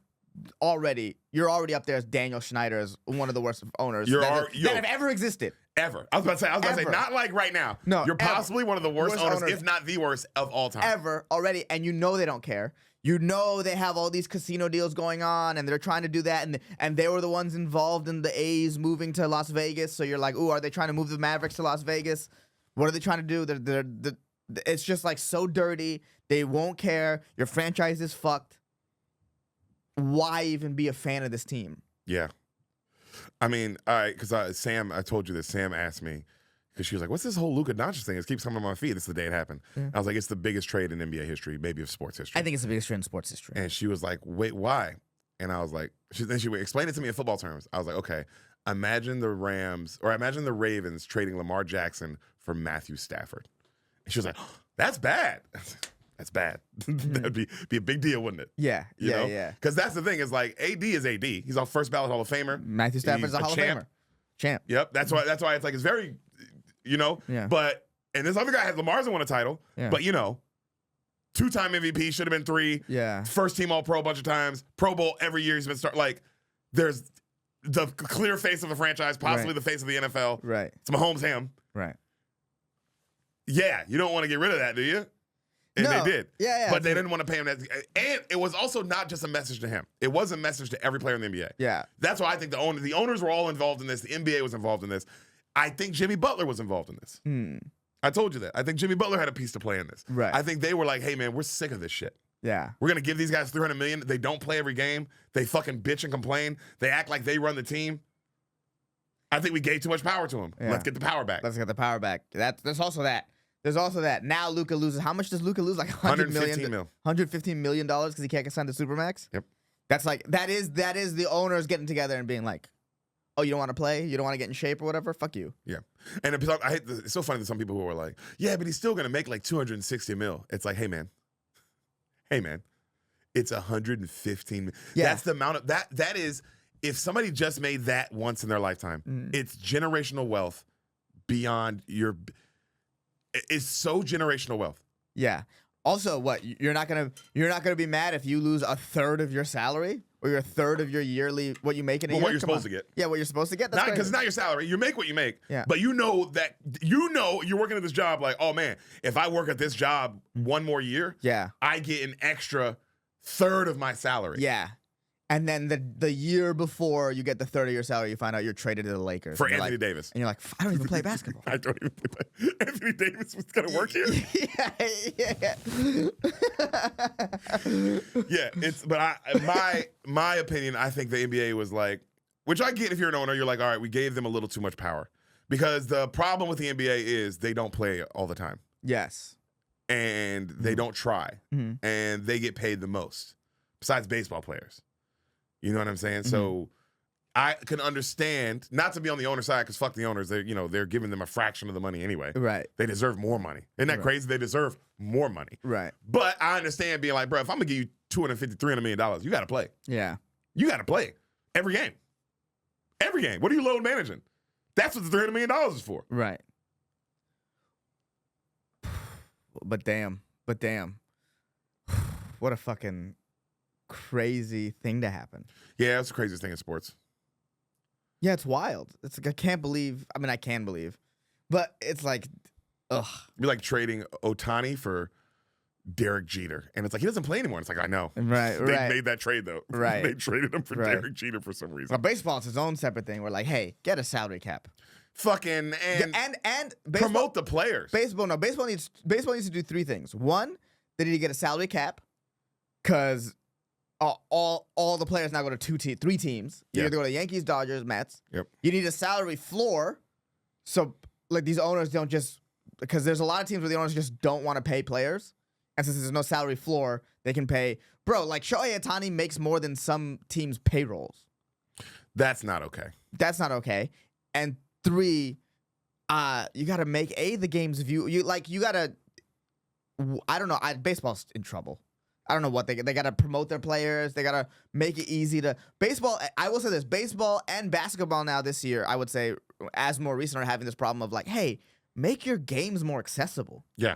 you're already up there as Daniel Schneider as one of the worst owners that have ever existed. Ever. I was about to say, not like right now. No, you're possibly one of the worst owners, if not the worst of all time. Ever already, and you know they don't care. You know they have all these casino deals going on, and they're trying to do that, and they were the ones involved in the A's moving to Las Vegas. So you're like, ooh, are they trying to move the Mavericks to Las Vegas? What are they trying to do? It's just like so dirty. They won't care. Your franchise is fucked. Why even be a fan of this team? Yeah. I mean, all right, because Sam, I told you this. Sam asked me, because she was like, what's this whole Luka Doncic thing? It keeps coming on my feed. It's the day it happened. Yeah. I was like, it's the biggest trade in NBA history, maybe of sports history. I think it's the biggest trade in sports history. And she was like, wait, why? And I was like, then she explained it to me in football terms. I was like, okay, imagine the Ravens trading Lamar Jackson for Matthew Stafford. And she was like, oh, that's bad. That's bad. That'd be a big deal, wouldn't it? Yeah, you know? yeah. Because that's the thing is like AD is AD. He's on first ballot Hall of Famer. Matthew Stafford's a Hall of Famer. Champ. Yep. That's why it's like it's very, Yeah. But and this other guy Lamar hasn't won a title. Yeah. But 2-time MVP, should have been 3. Yeah. First team All Pro a bunch of times. Pro Bowl every year he's been there's the clear face of the franchise, possibly the face of the NFL. Right. It's Mahomes him. Right. Yeah, you don't want to get rid of that, do you? And No. they did. Yeah. But they didn't want to pay him that. And it was also not just a message to him. It was a message to every player in the NBA. Yeah. That's why I think the owners were all involved in this. The NBA was involved in this. I think Jimmy Butler was involved in this. I told you that. I think Jimmy Butler had a piece to play in this. Right. I think they were like, hey, man, we're sick of this shit. Yeah. We're going to give these guys $300 million. They don't play every game. They fucking bitch and complain. They act like they run the team. I think we gave too much power to them. Yeah. Let's get the power back. Let's get the power back. There's also that. There's also that. Now Luka loses. How much does Luka lose? Like $115 million because he can't get signed to Supermax? Yep. That's like that is the owners getting together and being like, oh, you don't want to play? You don't want to get in shape or whatever? Fuck you. Yeah. And it's so funny that some people who are like, yeah, but he's still going to make like $260 million. It's like, hey, man. It's $115 million. Yeah. That's the amount of that is, if somebody just made that once in their lifetime, it's generational wealth beyond it's so generational wealth. Yeah. Also, what you're not gonna be mad if you lose a third of your salary or a third of your yearly what you make in a year. What you're supposed to get. Yeah, what you're supposed to get. That's Because it's not your salary. You make what you make. Yeah. But you're working at this job like, oh man, if I work at this job one more year, Yeah. I get an extra third of my salary. Yeah. And then the year before you get the third of your salary, you find out you're traded to the Lakers. For Anthony Davis. And you're like, I don't even play basketball. I don't even play. Anthony Davis was going to work here? Yeah. But my opinion, I think the NBA was like, which I get if you're an owner, you're like, all right, we gave them a little too much power. Because the problem with the NBA is they don't play all the time. Yes. And they don't try. Mm-hmm. And they get paid the most, besides baseball players. You know what I'm saying? So I can understand, not to be on the owner side, because fuck the owners. They're giving them a fraction of the money anyway. Right. They deserve more money. Isn't that crazy? They deserve more money. Right. But I understand being like, bro, if I'm going to give you $250, $300 million, you got to play. Yeah. You got to play. Every game. Every game. What are you load managing? That's what the $300 million is for. Right. But damn. What a fucking crazy thing to happen. Yeah, it's the craziest thing in sports. Yeah, it's wild. It's like I can't believe. I mean, I can believe, but it's like, ugh. It'd be like trading Ohtani for Derek Jeter, and it's like he doesn't play anymore. It's like I know, Right. They made that trade though. Right. They traded him for Right. Derek Jeter for some reason. Well, baseball is its own separate thing. We're like, hey, get a salary cap. Fucking and baseball, promote the players. Baseball needs to do 3 things. One, they need to get a salary cap, because all the players now go to 3 teams. You Yeah. either go to Yankees, Dodgers, Mets. Yep. You need a salary floor, so like these owners don't just because there's a lot of teams where the owners just don't want to pay players, and since there's no salary floor, they can pay. Bro, like Shohei Ohtani makes more than some teams' payrolls. That's not okay. That's not okay. And 3, you got to make the games view. You got to. I don't know. Baseball's in trouble. I don't know what they got to promote their players. They got to make it easy to baseball. I will say this: baseball and basketball now this year, I would say, as more recent, are having this problem of like, hey, make your games more accessible. Yeah,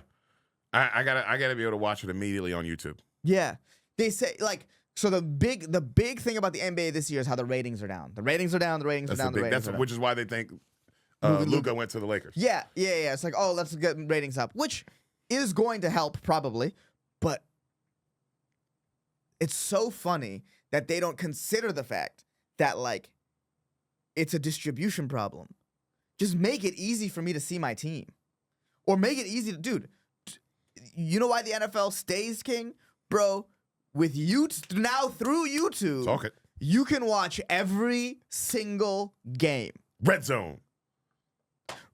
I gotta be able to watch it immediately on YouTube. Yeah, they say like so. The big thing about the NBA this year is how the ratings are down. The ratings are down. The ratings are down. Which is why they think Luka went to the Lakers. Yeah. It's like, oh, let's get ratings up, which is going to help probably, but it's so funny that they don't consider the fact that like it's a distribution problem. Just make it easy for me to see my team, or make it easy to, dude. You know why the NFL stays king, bro? With you now through YouTube, Talk it. You can watch every single game. Red Zone,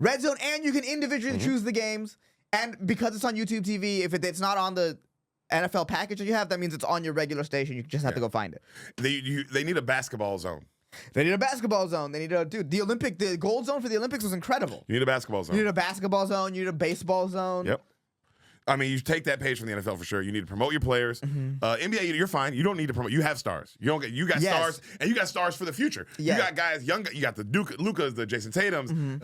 and you can individually choose the games. And because it's on YouTube TV, if it's not on the NFL package that you have, that means it's on your regular station. You just have to go find it. They need a basketball zone. They need a basketball zone. They need the gold zone for the Olympics was incredible. You need a basketball zone. You need a basketball zone. You need a baseball zone. Yep. I mean, you take that page from the NFL for sure. You need to promote your players. NBA, you're fine. You don't need to promote. You have stars. You got stars, and you got stars for the future. Yeah. You got guys, young. You got the Lukas, the Jason Tatums,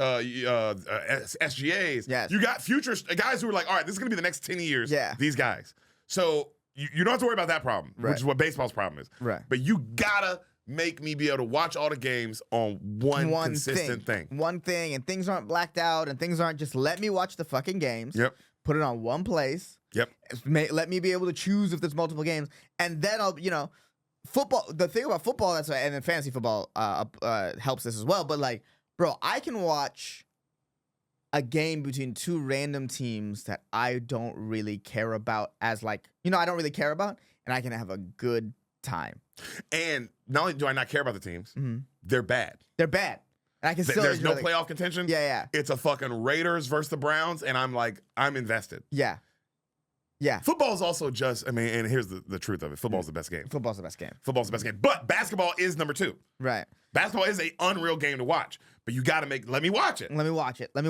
SGAs. Yes. You got future guys who are like, all right, this is gonna be the next 10 years. Yeah. These guys. So you don't have to worry about that problem, Right. which is what baseball's problem is. Right. But you gotta make me be able to watch all the games on one consistent thing. One thing, and things aren't blacked out, and things aren't just let me watch the fucking games. Yep. Put it on one place. Yep. Let me be able to choose if there's multiple games, and then I'll, football. The thing about football, and then fantasy football helps this as well. But like, bro, I can watch a game between two random teams that I don't really care about as I don't really care about, and I can have a good time. And not only do I not care about the teams, they're bad. They're bad. And I can still There's no enjoy playoff contention. Yeah. It's a fucking Raiders versus the Browns, and I'm invested. Yeah. Football is also and here's the truth of it. Football's the best game. Football's the best game. Football's the best game. But basketball is number 2. Right. Basketball is an unreal game to watch. But you got to let me watch it. Let me watch it. Let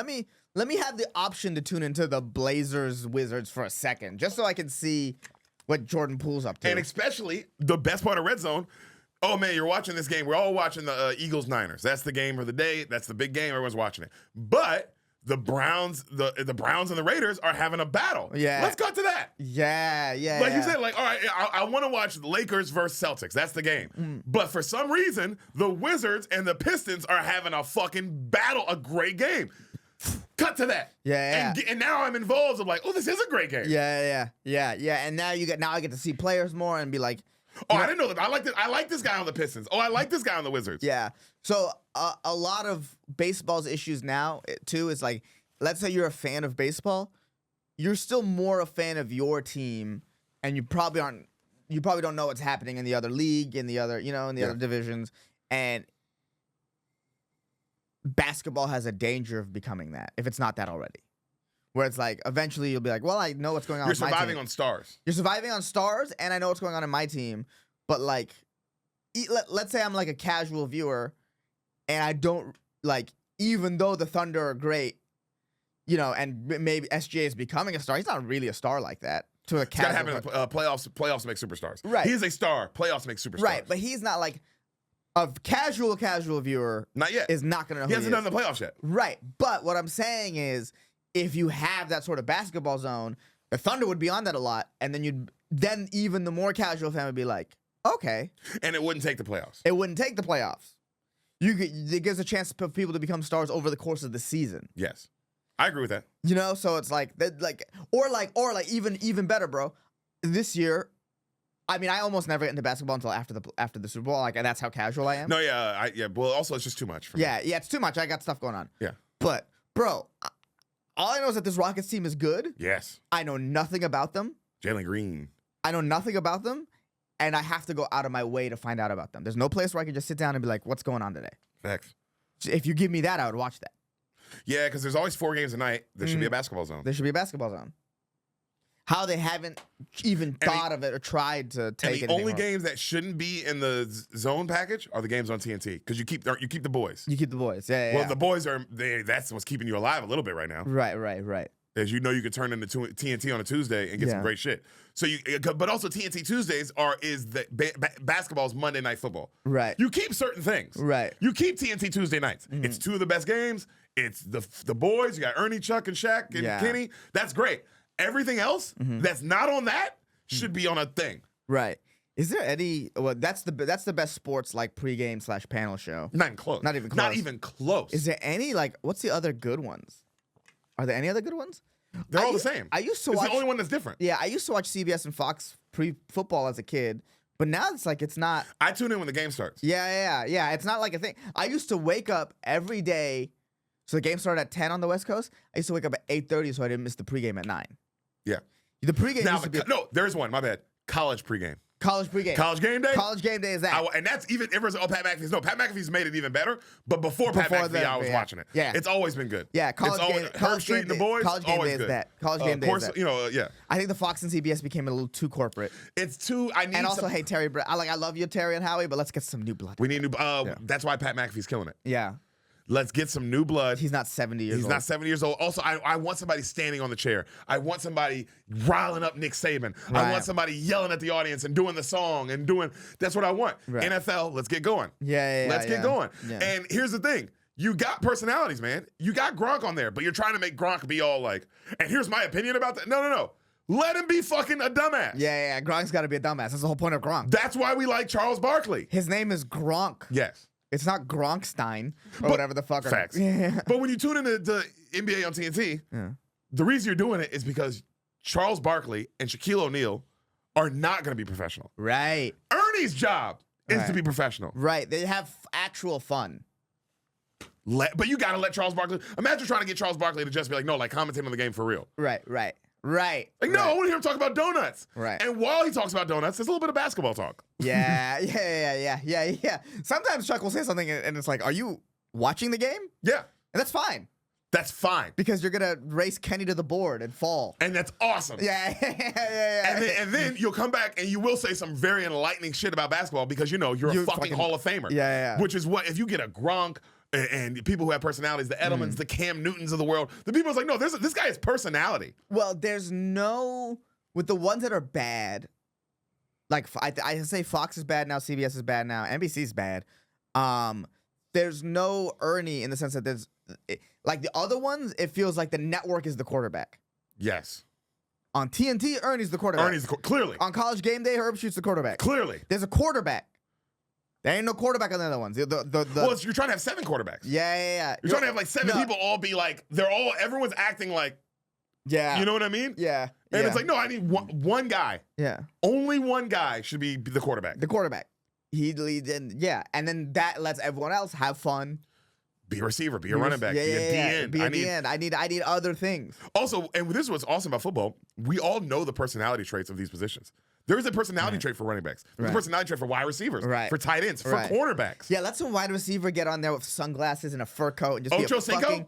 me have the option to tune into the Blazers Wizards for a second, just so I can see what Jordan Poole's up to. And especially the best part of Red Zone. Oh man, you're watching this game. We're all watching the Eagles Niners. That's the game of the day. That's the big game. Everyone's watching it. But the Browns, the Browns and the Raiders are having a battle. Yeah. Let's cut to that. Yeah. Like you said, all right, I want to watch the Lakers versus Celtics. That's the game. But for some reason, the Wizards and the Pistons are having a fucking battle, a great game. Cut to that. Yeah. And now I'm involved. I'm like, oh, this is a great game. Yeah. And now I get to see players more and be like, oh, I didn't know that. I like this guy on the Pistons. Oh, I like this guy on the Wizards. Yeah. So a lot of baseball's issues now too is like, let's say you're a fan of baseball, you're still more a fan of your team, and you probably don't know what's happening in the other league, in the other other divisions, and basketball has a danger of becoming that if it's not that already. Where it's like, eventually you'll be like, well, I know what's going on with my team. You're surviving on stars. You're surviving on stars, and I know what's going on in my team. But, like, let's say I'm, like, a casual viewer, and I don't, like, even though the Thunder are great, and maybe SGA is becoming a star, he's not really a star like that. To a casual. It's got to happen. Playoffs make superstars. Right. He is a star. Playoffs make superstars. Right, but he's not, like, a casual viewer. Not yet. Is not going to know He who hasn't done the playoffs yet. Right, but what I'm saying is, if you have that sort of basketball zone, the Thunder would be on that a lot, and then even the more casual fan would be like, okay. And it wouldn't take the playoffs. It wouldn't take the playoffs. It gives a chance for people to become stars over the course of the season. Yes, I agree with that. So it's like that, or even better, bro. This year, I mean, I almost never get into basketball until after the Super Bowl. Like, and that's how casual I am. No, yeah. Well, also it's just too much for me. Yeah, it's too much. I got stuff going on. Yeah, but bro. All I know is that this Rockets team is good. Yes. I know nothing about them. Jalen Green. I know nothing about them, and I have to go out of my way to find out about them. There's no place where I can just sit down and be like, what's going on today? Facts. If you give me that, I would watch that. Yeah, because there's always 4 games a night. There should be a basketball zone. There should be a basketball zone. How they haven't even thought of it or tried to take it. And the only games that shouldn't be in the zone package are the games on TNT because you keep the boys. You keep the boys. Yeah. Well, the boys that's what's keeping you alive a little bit right now. Right. As you know, you can turn into TNT on a Tuesday and get some great shit. So but also TNT Tuesdays is the basketball's Monday Night Football. Right. You keep certain things. Right. You keep TNT Tuesday nights. It's 2 of the best games. It's the boys. You got Ernie, Chuck, and Shaq and Kenny. That's great. Everything else that's not on that should be on a thing. Right. Is there any? Well, that's the best sports like pregame / panel show. Not even close. Not even close. Not even close. Is there any what's the other good ones? Are there any other good ones? They're all the same. I used to it's watch the only one that's different. Yeah, I used to watch CBS and Fox pre-football as a kid, but now it's not. I tune in when the game starts. Yeah. It's not like a thing. I used to wake up every day. So the game started at 10 on the West Coast. I used to wake up at 8:30 so I didn't miss the pregame at 9. Yeah. The pregame Now, used to be no, there's one. My bad. College pregame. college pregame. College game day. College game day is that. And that's even everyone's Pat McAfee's. No, Pat McAfee's made it even better. But before Pat McAfee, I was watching it. Yeah. It's always been good. Yeah, Herb Street and the boys. College game always day is good. that. College game day is that. Yeah. I think the Fox and CBS became a little too corporate. It's too. I need. And also, some, hey Terry, I love you, Terry and Howie, but let's get some new blood. we need new. That's why Pat McAfee's killing it. Yeah, Let's get some new blood. he's not 70 years old. He's not 70 years old. Also, I want somebody standing on the chair. I want somebody riling up Nick Saban. I Right. want somebody yelling at the audience and doing the song and doing. That's what I want. Right. NFL, let's get going. Yeah, Let's get going. Yeah. And here's the thing. You got personalities, man. You got Gronk on there, but you're trying to make Gronk be all like, and here's my opinion about that. No. Let him be fucking a dumbass. Yeah. Gronk's got to be a dumbass. That's the whole point of Gronk. That's why we like Charles Barkley. His name is Gronk. Yes. It's not Gronkstein or whatever the fuck. Facts. Yeah. But when you tune into the NBA on TNT, the reason you're doing it is because Charles Barkley and Shaquille O'Neal are not going to be professional. Right. Ernie's job is to be professional. Right. They have actual fun. But you got to let Charles Barkley. Imagine trying to get Charles Barkley to just be like, no, like commentate on the game for real. Right. Like, no, I want to hear him talk about donuts. Right. And while he talks about donuts, there's a little bit of basketball talk. Yeah. Sometimes Chuck will say something and it's like, are you watching the game? Yeah. And that's fine. That's fine. Because you're going to race Kenny to the board and fall. And that's awesome. Yeah. And then you'll come back and you will say some very enlightening shit about basketball because you're a fucking Hall of Famer. Yeah. Which is what, if you get a Gronk and people who have personalities, the Edelmans, the Cam Newtons of the world, the people is like, no, this guy has personality. Well, there's no, with the ones that are bad, like I say Fox is bad now, CBS is bad now, NBC's bad. There's no Ernie in the sense that there's, like the other ones, it feels like the network is the quarterback. Yes. On TNT, Ernie's the quarterback. Clearly. On College Game Day, Herb Shoots the quarterback. Clearly. There's a quarterback. There ain't no quarterback on the other ones. Well, you're trying to have 7 quarterbacks. Yeah. You're trying to have like 7 people all be like, everyone's acting like, you know what I mean? Yeah. And it's like, no, I need one guy. Yeah. Only one guy should be the quarterback. The quarterback. He leads in, and then that lets everyone else have fun. Be a receiver, be a running back, be a DN. Be a DN. I need other things. Also, and this is what's awesome about football, we all know the personality traits of these positions. There is a personality trait for running backs. There's a personality trait for wide receivers, for tight ends, for cornerbacks. Yeah, let some wide receiver get on there with sunglasses and a fur coat and just Ocho be a Cinco? fucking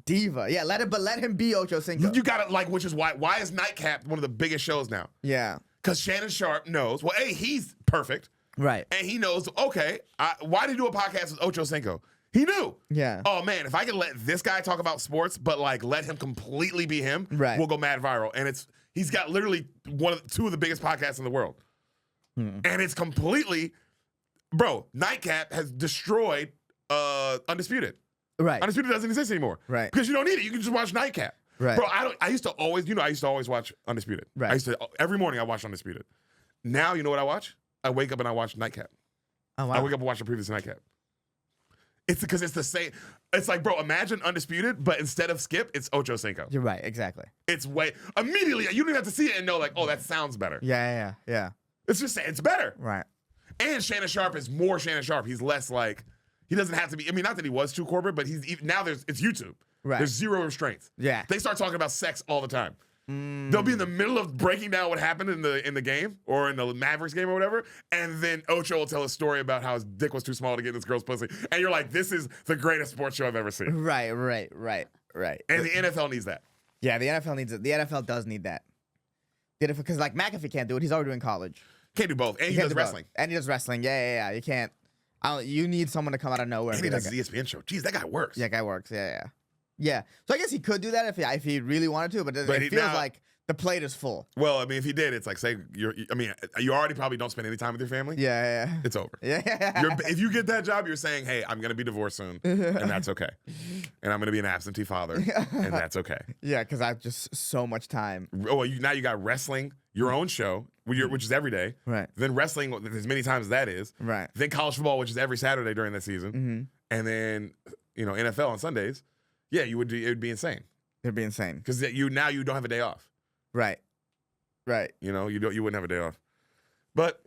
diva. Yeah, let him be Ocho Cinco. You got to which is why is Nightcap one of the biggest shows now? Yeah. Because Shannon Sharp knows, well, A, he's perfect. Right. And he knows, okay, why did he do a podcast with Ocho Cinco? He knew. Yeah. Oh, man, if I can let this guy talk about sports, but like let him completely be him, we'll go mad viral. And he's got literally two of the biggest podcasts in the world. And it's completely, bro, Nightcap has destroyed Undisputed. Right. Undisputed doesn't exist anymore. Right. Because you don't need it. You can just watch Nightcap. Right. Bro, I used to always watch Undisputed. Right. Every morning I watch Undisputed. Now, you know what I watch? I wake up and I watch Nightcap. Oh, wow. I wake up and watch the previous Nightcap. It's because it's the same. It's like, bro, imagine Undisputed, but instead of Skip, it's Ocho Cinco. You're right, exactly. It's immediately, you don't even have to see it and know, like, oh, that sounds better. Yeah. It's just, it's better. Right. And Shannon Sharp is more Shannon Sharp. He's less like, he doesn't have to be, I mean, not that he was too corporate, but now it's YouTube. Right. There's zero restraints. Yeah. They start talking about sex all the time. They'll be in the middle of breaking down what happened in the game or in the Mavericks game or whatever, and then Ocho will tell a story about how his dick was too small to get in this girl's pussy, and you're like, this is the greatest sports show I've ever seen. Right. Right. And the NFL needs that. Yeah, the NFL needs it. The NFL does need that. Because like McAfee can't do it. He's already doing college. Can't do both. And he can't does do both. wrestling. And he does wrestling. Yeah. You can't. You need someone to come out of nowhere. And be he does like, the ESPN show. Jeez, that guy works. Yeah, guy works. Yeah. So I guess he could do that if he really wanted to, but it feels like the plate is full. Well, I mean, if he did, it's like, say, you already probably don't spend any time with your family. Yeah. It's over. Yeah. If you get that job, you're saying, hey, I'm going to be divorced soon, and that's okay. And I'm going to be an absentee father, and that's okay. Yeah, because I have just so much time. Oh, now you got wrestling, your own show, which is every day. Right. Then wrestling as many times as that is. Right. Then college football, which is every Saturday during the season. Mm-hmm. And then, NFL on Sundays. Yeah, it would be insane. It'd be insane. Because you don't have a day off. Right. You wouldn't have a day off. But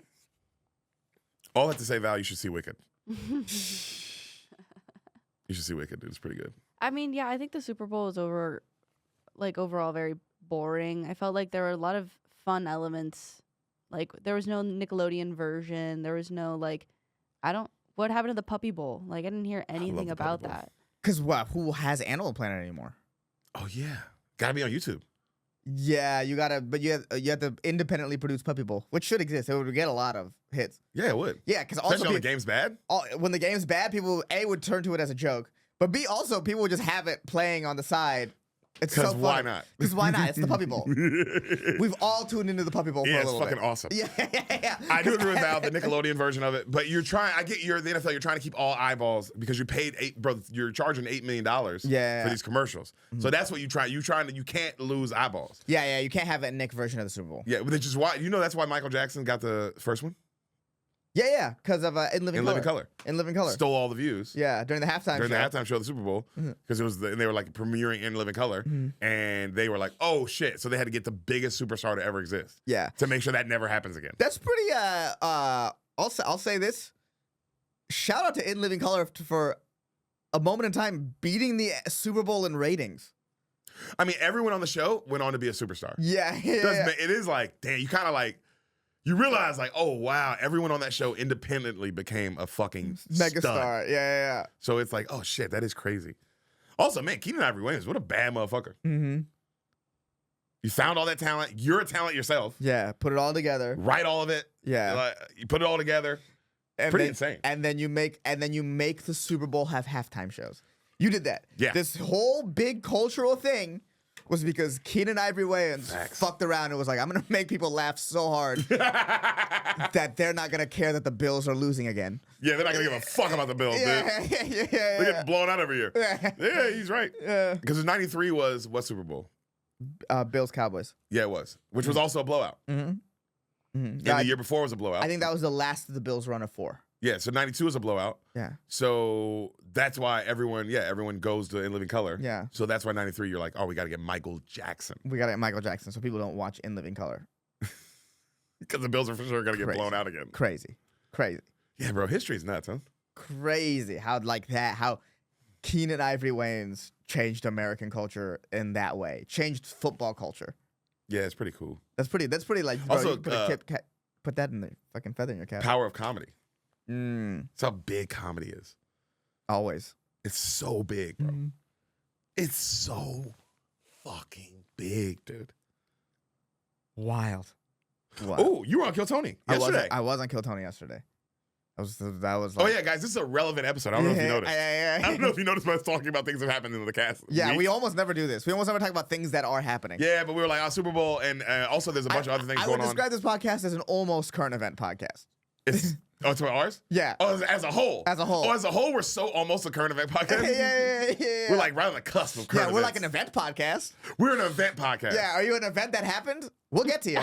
all that to say, Val, you should see Wicked. You should see Wicked, dude. It's pretty good. I mean, yeah, I think the Super Bowl is overall very boring. I felt like there were a lot of fun elements. Like there was no Nickelodeon version. There was no what happened to the Puppy Bowl? Like I didn't hear anything about that. Because who has Animal Planet anymore? Oh yeah, gotta be on YouTube. Yeah, you have to independently produce Puppy Bowl, which should exist. It would get a lot of hits. Yeah, it would. Yeah, because Especially also when the game's bad. When the game's bad, people would turn to it as a joke, but also people would just have it playing on the side. It's so funny. Why not? Because why not? It's the Puppy Bowl. We've all tuned into the Puppy Bowl for a little bit. Yeah, it's fucking awesome. Yeah. I do agree with Val, the Nickelodeon version of it. But I get you're the NFL, you're trying to keep all eyeballs because you paid you're charging $8 million for these commercials. Mm-hmm. So that's what you can't lose eyeballs. Yeah, you can't have a Nick version of the Super Bowl. Yeah, which is why, that's why Michael Jackson got the first one? Yeah, because of In Living Color. In Living Color. Stole all the views. Yeah, during the halftime show. The halftime show of the Super Bowl, because and they were like premiering In Living Color, and they were like, oh shit! So they had to get the biggest superstar to ever exist. Yeah, to make sure that never happens again. That's pretty. I'll say this. Shout out to In Living Color for a moment in time beating the Super Bowl in ratings. I mean, everyone on the show went on to be a superstar. Yeah. It is like, damn, you kind of like. You realize, like, oh, wow, everyone on that show independently became a fucking megastar. Stud. Yeah. So it's like, oh, shit, that is crazy. Also, man, Keenan Ivory Wayans, what a bad motherfucker. Mm-hmm. You found all that talent. You're a talent yourself. Yeah, put it all together. Write all of it. Yeah. You put it all together. Pretty insane. And then you make the Super Bowl have halftime shows. You did that. Yeah. This whole big cultural thing was because Keenan Ivory Wayans fucked around and was like, I'm going to make people laugh so hard that they're not going to care that the Bills are losing again. Yeah, they're not going to give a fuck about the Bills, dude. Yeah. They're getting blown out every year. Yeah, he's right. Yeah. Because 93 was what Super Bowl? Bills Cowboys. Yeah, it was. Which was also a blowout. Mm-hmm. And the year before was a blowout. I think that was the last of the Bills' run of 4. Yeah, so 92 is a blowout. Yeah. So that's why everyone goes to In Living Color. Yeah. So that's why 93, you're like, oh, we got to get Michael Jackson. We got to get Michael Jackson so people don't watch In Living Color. Because the Bills are for sure going to get blown out again. Crazy. Yeah, bro, history's nuts, huh? Crazy. How Keenan Ivory Wayans changed American culture in that way. Changed football culture. Yeah, it's pretty cool. That's pretty like, bro, also, you put that in the fucking feather in your cap. Power of comedy. Mm. That's how big comedy is. Always. It's so big, bro. Mm. It's so fucking big, dude. Wild. Oh, you were on KillTony yesterday. I was on KillTony yesterday. That was like, oh yeah, guys, this is a relevant episode. I don't know if you noticed. I don't know if you noticed, but I was talking about things that happened in the cast. Yeah, we almost never do this. We almost never talk about things that are happening. Yeah, but we were like, Super Bowl, and also there's a bunch of other things going on. I would describe this podcast as an almost current event podcast. It's it's ours? Yeah. Oh, as a whole. As a whole. Oh, as a whole, we're so almost a current event podcast. Yeah. We're like right on the cusp of current events. Yeah, we're like an event podcast. We're an event podcast. Yeah, are you an event that happened? We'll get to you.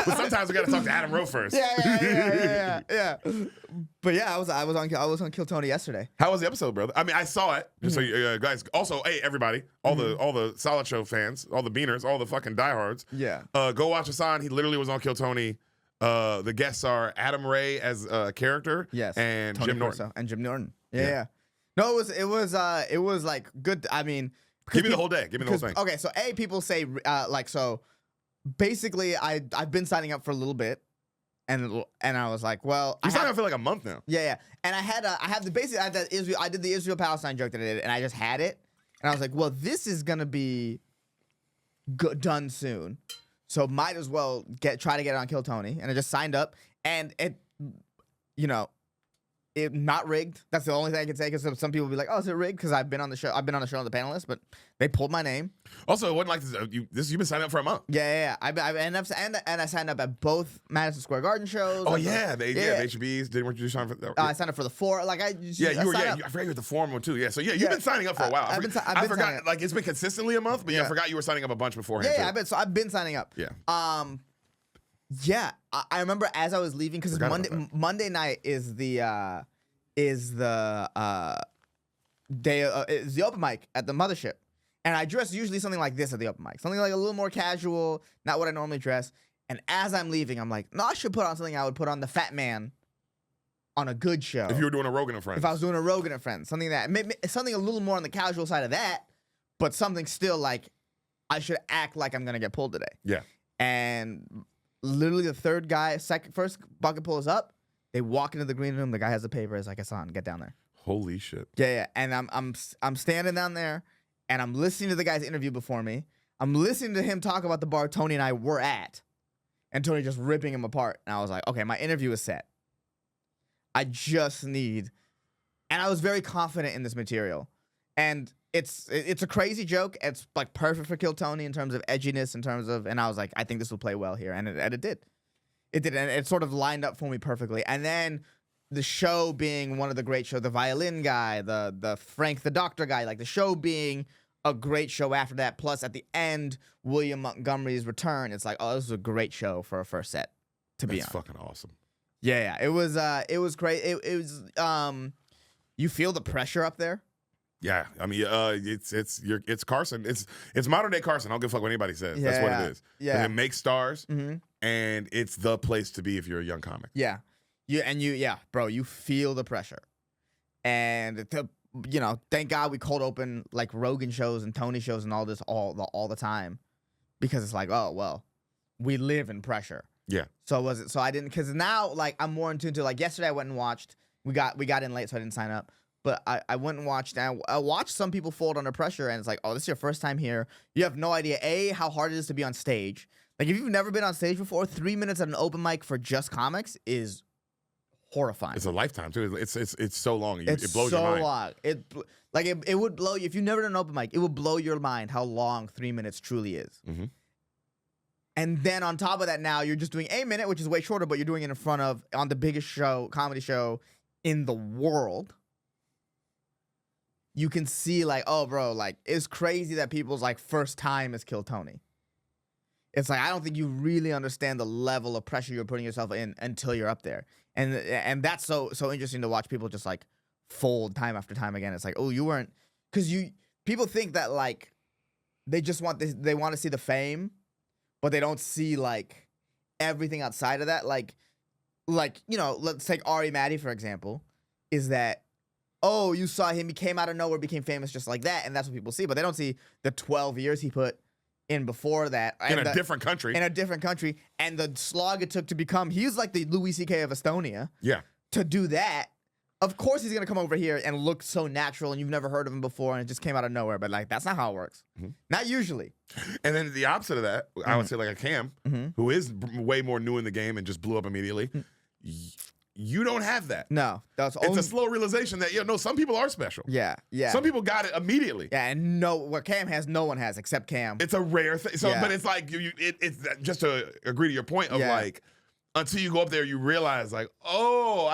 But sometimes we got to talk to Adam Rowe first. Yeah. But yeah, I was on KillTony yesterday. How was the episode, brother? I mean, I saw it. Just so you guys. Also, hey, everybody, all the Solid Show fans, all the Beaners, all the fucking diehards. Yeah. Go watch Ehsan. He literally was on KillTony. The guests are Adam Ray as a character. Yes. And Tony Jim Norton. Corso. And Jim Norton. Yeah. No, it was like good. I mean, give me the whole day. Give me the whole thing. Okay, so people say so. Basically, I've been signing up for a little bit, And I was like, well, You signed up for like a month now. yeah. And I did the Israel Palestine joke that I did, and I just had it, and I was like, well, this is gonna be done soon, so might as well try to get it on KillTony, and I just signed up, and it, it not rigged. That's the only thing I can say, because some people will be like, "Oh, is it rigged?" Because I've been on the show. I've been on the show on the panelist, but they pulled my name. Also, it wasn't like this. You've been signing up for a month. Yeah. And I signed up at both Madison Square Garden shows. Oh yeah, the HBs. Weren't you signing for? I signed up for the 4. Like I forgot you were the forum one too. Yeah, so you've been signing up for a while. I forgot. Like it's been consistently a month, but I forgot you were signing up a bunch beforehand. Yeah, I've been signing up. Yeah. Yeah, I remember as I was leaving, because Monday night is the day is the open mic at the mothership, and I dress usually something like this at the open mic, something like a little more casual, not what I normally dress. And as I'm leaving, I'm like, no, I should put on something I would put on the Fat Man on a good show. If you were doing a Rogan and Friends. If I was doing a Rogan and Friends, something a little more on the casual side of that, but something still like I should act like I'm gonna get pulled today. Yeah. And literally the first bucket pulls up. They walk into the green room. The guy has a paper. It's like, Ehsan, get down there. Holy shit. Yeah. And I'm standing down there, and I'm listening to the guy's interview before me. I'm listening to him talk about the bar Tony and I were at, and Tony just ripping him apart. And I was like, okay, my interview is set. I just need, and I was very confident in this material. And it's a crazy joke. It's like perfect for KillTony in terms of edginess, and I was like, I think this will play well here, and it did. It did, and it sort of lined up for me perfectly. And then the show being one of the great shows, the violin guy, the Frank the Doctor guy, like the show being a great show after that. Plus at the end, William Montgomery's return. It's like, oh, this was a great show for a first set to be on. That's fucking awesome. Yeah. It was great. It was you feel the pressure up there. Yeah, I mean, it's Carson. It's modern day Carson. I don't give a fuck what anybody says. That's what it is. Yeah, and it makes stars, and it's the place to be if you're a young comic. Yeah, bro, you feel the pressure, and thank God we cold open like Rogan shows and Tony shows and all this all the time, because it's like, oh well, we live in pressure. Yeah. So I didn't, because now like I'm more in tune to, like, yesterday I went and watched. We got in late, so I didn't sign up. But I went and watched, and I watched some people fold under pressure, and it's like, oh, this is your first time here. You have no idea, A, how hard it is to be on stage. Like, if you've never been on stage before, 3 minutes at an open mic for just comics is horrifying. It's a lifetime, too. It's so long. It blows your mind. Long. It would blow you. If you've never done an open mic, it would blow your mind how long 3 minutes truly is. Mm-hmm. And then on top of that, now you're just doing a minute, which is way shorter, but you're doing it in front of, on the biggest comedy show in the world. You can see, like, oh, bro, like, it's crazy that people's, like, first time is KillTony. It's like, I don't think you really understand the level of pressure you're putting yourself in until you're up there. And that's so interesting to watch people just, like, fold time after time again. It's like, oh, you weren't, because people think that, like, they just want this, they want to see the fame, but they don't see, like, everything outside of that. Like, let's take Ari Maddie, for example, is that, oh, you saw him, he came out of nowhere, became famous just like that, and that's what people see. But they don't see the 12 years he put in before that. In a different country. In a different country, and the slog it took to become, he's like the Louis C.K. of Estonia. Yeah. To do that, of course he's going to come over here and look so natural, and you've never heard of him before, and it just came out of nowhere. But, like, that's not how it works. Mm-hmm. Not usually. And then the opposite of that, I would say, like a Cam, who is way more new in the game and just blew up immediately. You don't have that. No, it's a slow realization that some people are special. Yeah. Some people got it immediately. Yeah, and what Cam has, no one has except Cam. It's a rare thing. So, but it's like it's just to agree to your point of like, until you go up there, you realize like, oh,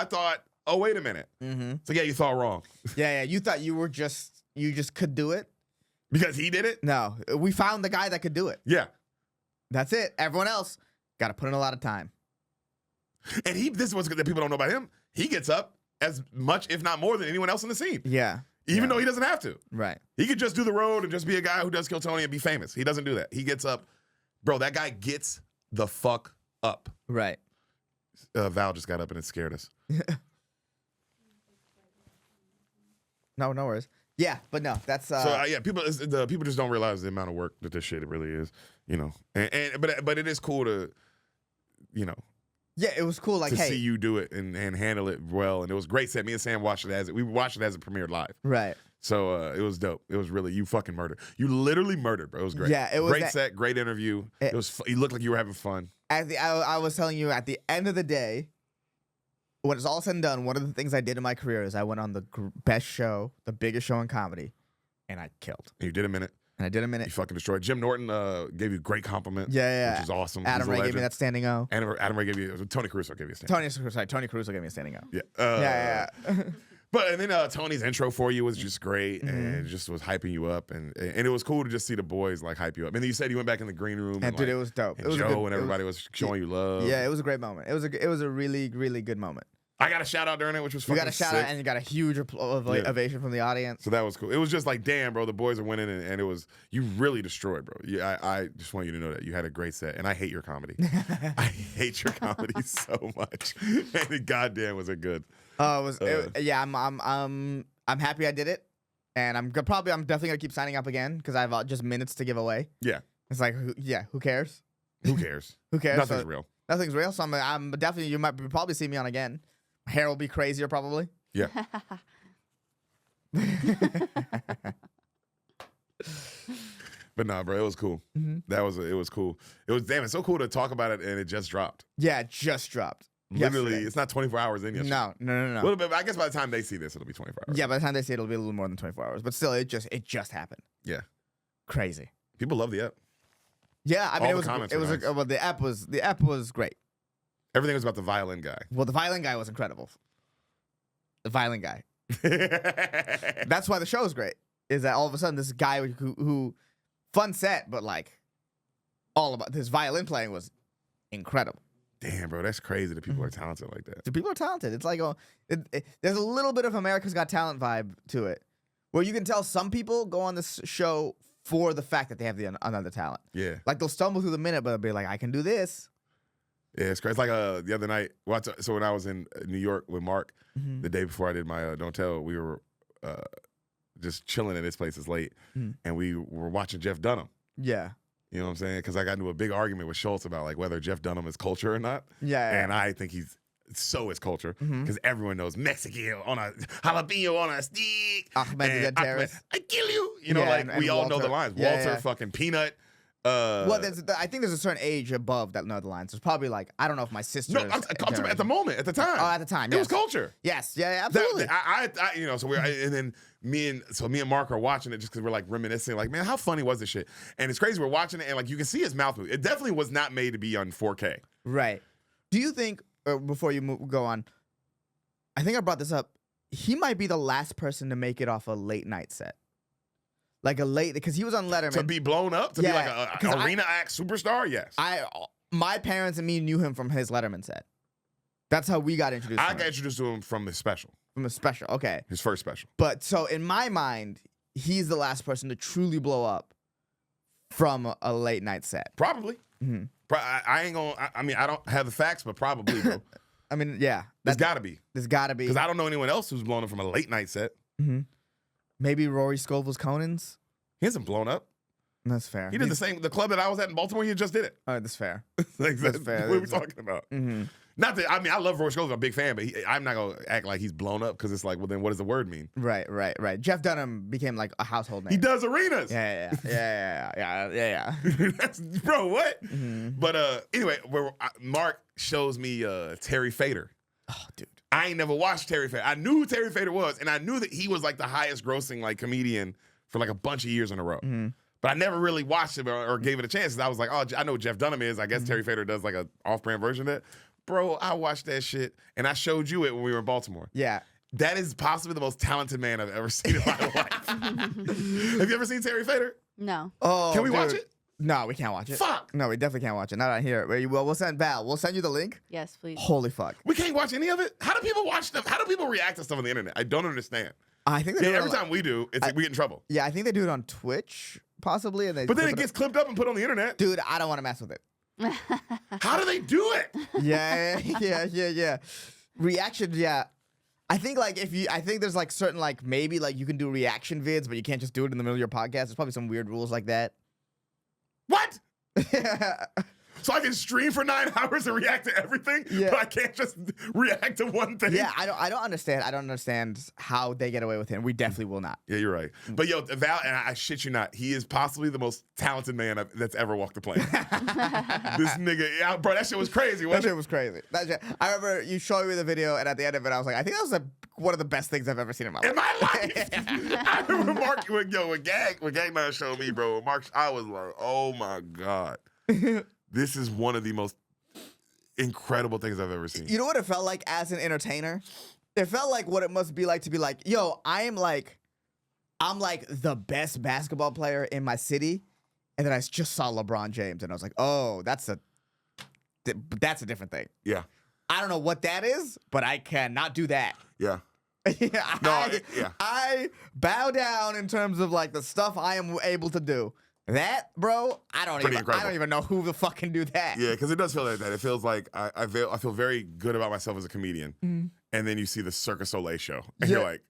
wait a minute. Mm-hmm. So you thought wrong. Yeah, you thought you just could do it because he did it. No, we found the guy that could do it. Yeah, that's it. Everyone else got to put in a lot of time. And this is what people don't know about him. He gets up as much, if not more, than anyone else in the scene. Yeah. Even though he doesn't have to. Right. He could just do the road and just be a guy who does KillTony and be famous. He doesn't do that. He gets up. Bro, that guy gets the fuck up. Right. Val just got up and it scared us. No worries. Yeah, but no, that's people just don't realize the amount of work that this shit really is, but it is cool to, Yeah, it was cool. Like, to hey, see you do it and handle it well, and it was great set. Me and Sam watched it we watched it as it premiered live. right. So it was dope. It was really, you fucking murdered. You literally murdered, bro. It was great. Yeah, it was great that- set, great interview. It was. You looked like you were having fun. I was telling you at the end of the day, when it's all said and done, one of the things I did in my career is I went on the best show, the biggest show in comedy, and I killed. And you did a minute. And I did a You minute. fucking destroyed. Jim Norton gave you great compliments. Yeah. Which is awesome. Adam He's a Ray gave me legend. that standing O. Adam Ray gave you. Tony Caruso gave you a stand. Tony Caruso gave me a standing O. Yeah. Yeah. But and then Tony's intro for you was just great Mm-hmm. and just was hyping you up and it was cool to just see the boys like hype you up. And then you said you went back in the green room And dude, it was dope. and It was Joe a good, and everybody was showing you love. Yeah, it was a great moment. It was a really, really good moment. I got a shout out during it, which was You fucking got a shout sick. out and you got a huge ovation from the audience. So that was cool. It was just like, damn, bro, the boys are winning, and it was, you really destroyed, bro. Yeah, I just want you to know that you had a great set, and I hate your comedy. I hate your comedy so much, and goddamn was it good. Yeah, I'm happy I did it, and I'm definitely gonna keep signing up again because I have just minutes to give away. Yeah, It's like, who cares? who cares? Who cares? Nothing's So- real. Nothing's real. So I'm definitely, you might probably see me on again. My hair will be crazier probably. Yeah. But nah, bro, it was cool. Mm-hmm. It was cool. It was damn. It's so cool to talk about it, and it just dropped. Yeah, it just dropped. Literally, Yesterday. it's not 24 hours in yesterday. No. Well, but I guess by the time they see this, it'll be 24 hours. Yeah, by the time they see it, it'll be a little more than 24 hours. But still, it just happened. Yeah. Crazy. People love the app. Yeah, I mean, All the comments were nice. well, the app was great. Everything was about the violin guy. Well, the violin guy was incredible. The violin guy. That's why the show is great. Is that all of a sudden this guy who fun set, but like all about his violin playing was incredible. Damn, bro, that's crazy that people are talented like that. The people are talented. It's like there's a little bit of America's Got Talent vibe to it, where you can tell some people go on this show for the fact that they have another talent. Yeah. Like they'll stumble through the minute, but they'll be like, I can do this. Yeah, it's crazy. It's like the other night. So when I was in New York with Mark, the day before I did my Don't Tell, we were just chilling at his place. It's late, and we were watching Jeff Dunham. Yeah. You know what I'm saying? Because I got into a big argument with Schultz about like whether Jeff Dunham is culture or not. Yeah. And I think he's so is culture because everyone knows Mexican on a jalapeno on a stick. Ahmed and Terrace. I kill you. You know, Yeah, like and we all know Walter. the lines. Yeah, Walter, yeah. fucking Peanut. Well, I think there's a certain age above that know the lines. There's probably like, I don't know if my sister. No, is I'm talking at the moment, at the time. Oh, at the time, It was yes. culture. Yes, yeah, absolutely. I you know, so we're and then me and Mark are watching it just because we're like reminiscing, like, man, how funny was this shit? And it's crazy. We're watching it and like you can see his mouth move. It definitely was not made to be on 4K. Right. Do you think, before you go on, I think I brought this up, he might be the last person to make it off a late night set. Like because he was on Letterman. To be blown up, to be like Yeah, an 'cause arena act superstar, yes. My parents and me knew him from his Letterman set. That's how we got introduced I to got him. introduced to him from his special, From a special. Okay. his first special. But so in my mind, he's the last person to truly blow up from a late night set. Probably. Mm-hmm. I ain't gonna. I mean, I don't have the facts, but probably, bro. I mean, yeah. There's got to be There's got to be. because I don't know anyone else who's blown up from a late night set. Maybe Rory Scovel's Conan's. He hasn't blown up. That's fair. He did the club that I was at in Baltimore. He just did it. Oh, that's fair. Like, That's fair. What are we That's fair. talking about? Mm-hmm. Not that I mean I love Roy Scholes. I'm a big fan, but I'm not gonna act like he's blown up because it's like, well, then what does the word mean? Right. Jeff Dunham became like a household name. He does arenas. Yeah. That's, bro, what? Mm-hmm. But anyway, Mark shows me Terry Fader. Oh, dude. I ain't never watched Terry Fader. I knew who Terry Fader was, and I knew that he was like the highest grossing like comedian for like a bunch of years in a row. Mm-hmm. But I never really watched him or gave it a chance. 'Cause I was like, oh, I know who Jeff Dunham is. I guess Terry Fader does like a off-brand version of that. Bro, I watched that shit, and I showed you it when we were in Baltimore. Yeah. That is possibly the most talented man I've ever seen in my life. Have you ever seen Terry Fader? No. Oh, Can we dude. watch it? No, we can't watch it. Fuck. No, we definitely can't watch it. Not out here. We'll send Val. We'll send you the link. Yes, please. Holy fuck. We can't watch any of it? How do people watch stuff? How do people react to stuff on the internet? I don't understand. I think they do it Every on, time we do, we get in trouble. Yeah, I think they do it on Twitch, possibly. And But then it gets clipped up and put on the internet. Dude, I don't want to mess with it. How do they do it? Yeah. Reaction, yeah. I think like I think there's like certain like maybe like you can do reaction vids, but you can't just do it in the middle of your podcast. There's probably some weird rules like that. What? So I can stream for 9 hours and react to everything, but I can't just react to one thing. Yeah, I don't understand. I don't understand how they get away with it. And we definitely will not. Yeah, you're right. But yo, Val, and I shit you not, he is possibly the most talented man that's ever walked the planet. This nigga, bro, that shit was crazy. That shit was crazy. I remember you showing me the video, and at the end of it, I was like, I think that was one of the best things I've ever seen in my life. In my life, I remember Mark. When Gang Man showed me, bro. Mark, I was like, oh my god, this is one of the most incredible things I've ever seen. You know what it felt like as an entertainer? It felt like what it must be like to be like, yo, I'm like the best basketball player in my city, and then I just saw LeBron James, and I was like, oh, that's a different thing. Yeah. I don't know what that is, but I cannot do that. Yeah. I bow down in terms of like the stuff I am able to do. That, bro, I don't even know who the fuck can do that. Yeah, because it does feel like that. It feels like I feel very good about myself as a comedian, and then you see the Cirque du Soleil show, and you're like,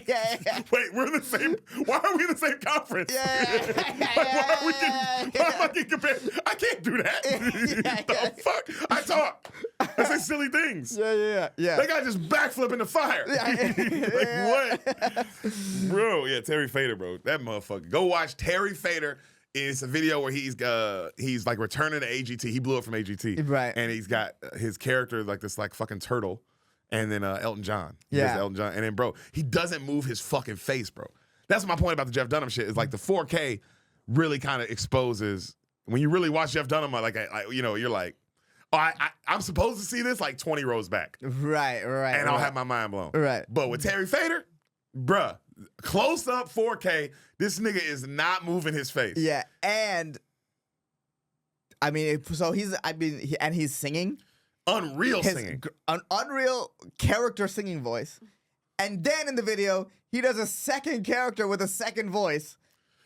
yeah. wait, we're in the same. Why are we in the same conference? Why am I getting compared? I can't do that. The fuck? I talk. I say silly things. Yeah. That guy just backflip in the fire. What? Bro, yeah, Terry Fader, bro. That motherfucker. Go watch Terry Fader. It's a video where he's like returning to AGT. He blew up from AGT. Right. And he's got his character like this like fucking turtle. And then Elton John. Elton John. And then, bro, he doesn't move his fucking face, bro. That's my point about the Jeff Dunham shit. Is like the 4K really kind of exposes when you really watch Jeff Dunham. Like you're like, oh, I'm supposed to see this like 20 rows back. Right. And I'll have my mind blown. Right. But with Terry Fader, bruh, close up 4K, this nigga is not moving his face. Yeah, and I mean, he's singing. Unreal singing. An unreal character singing voice. And then in the video, he does a second character with a second voice.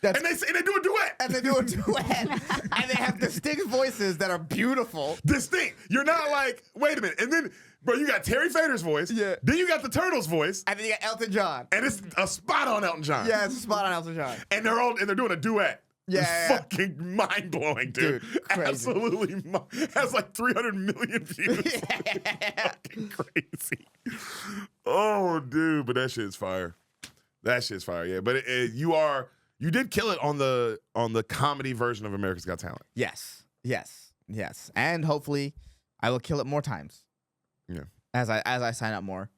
And they do a duet. And they and they have distinct voices that are beautiful. Distinct. You're not like, wait a minute. And then, bro, you got Terry Fader's voice. Yeah. Then you got the Turtles' voice. And then you got Elton John. And it's a spot on Elton John. Yeah, it's a spot on Elton John. And they're doing a duet. Yeah, it's fucking mind blowing, dude. Crazy. Absolutely, has like 300 million views. Fucking crazy. Oh, dude, but that shit's fire. That shit's fire. Yeah, but you did kill it on the comedy version of America's Got Talent. Yes, and hopefully, I will kill it more times. Yeah, as I sign up more.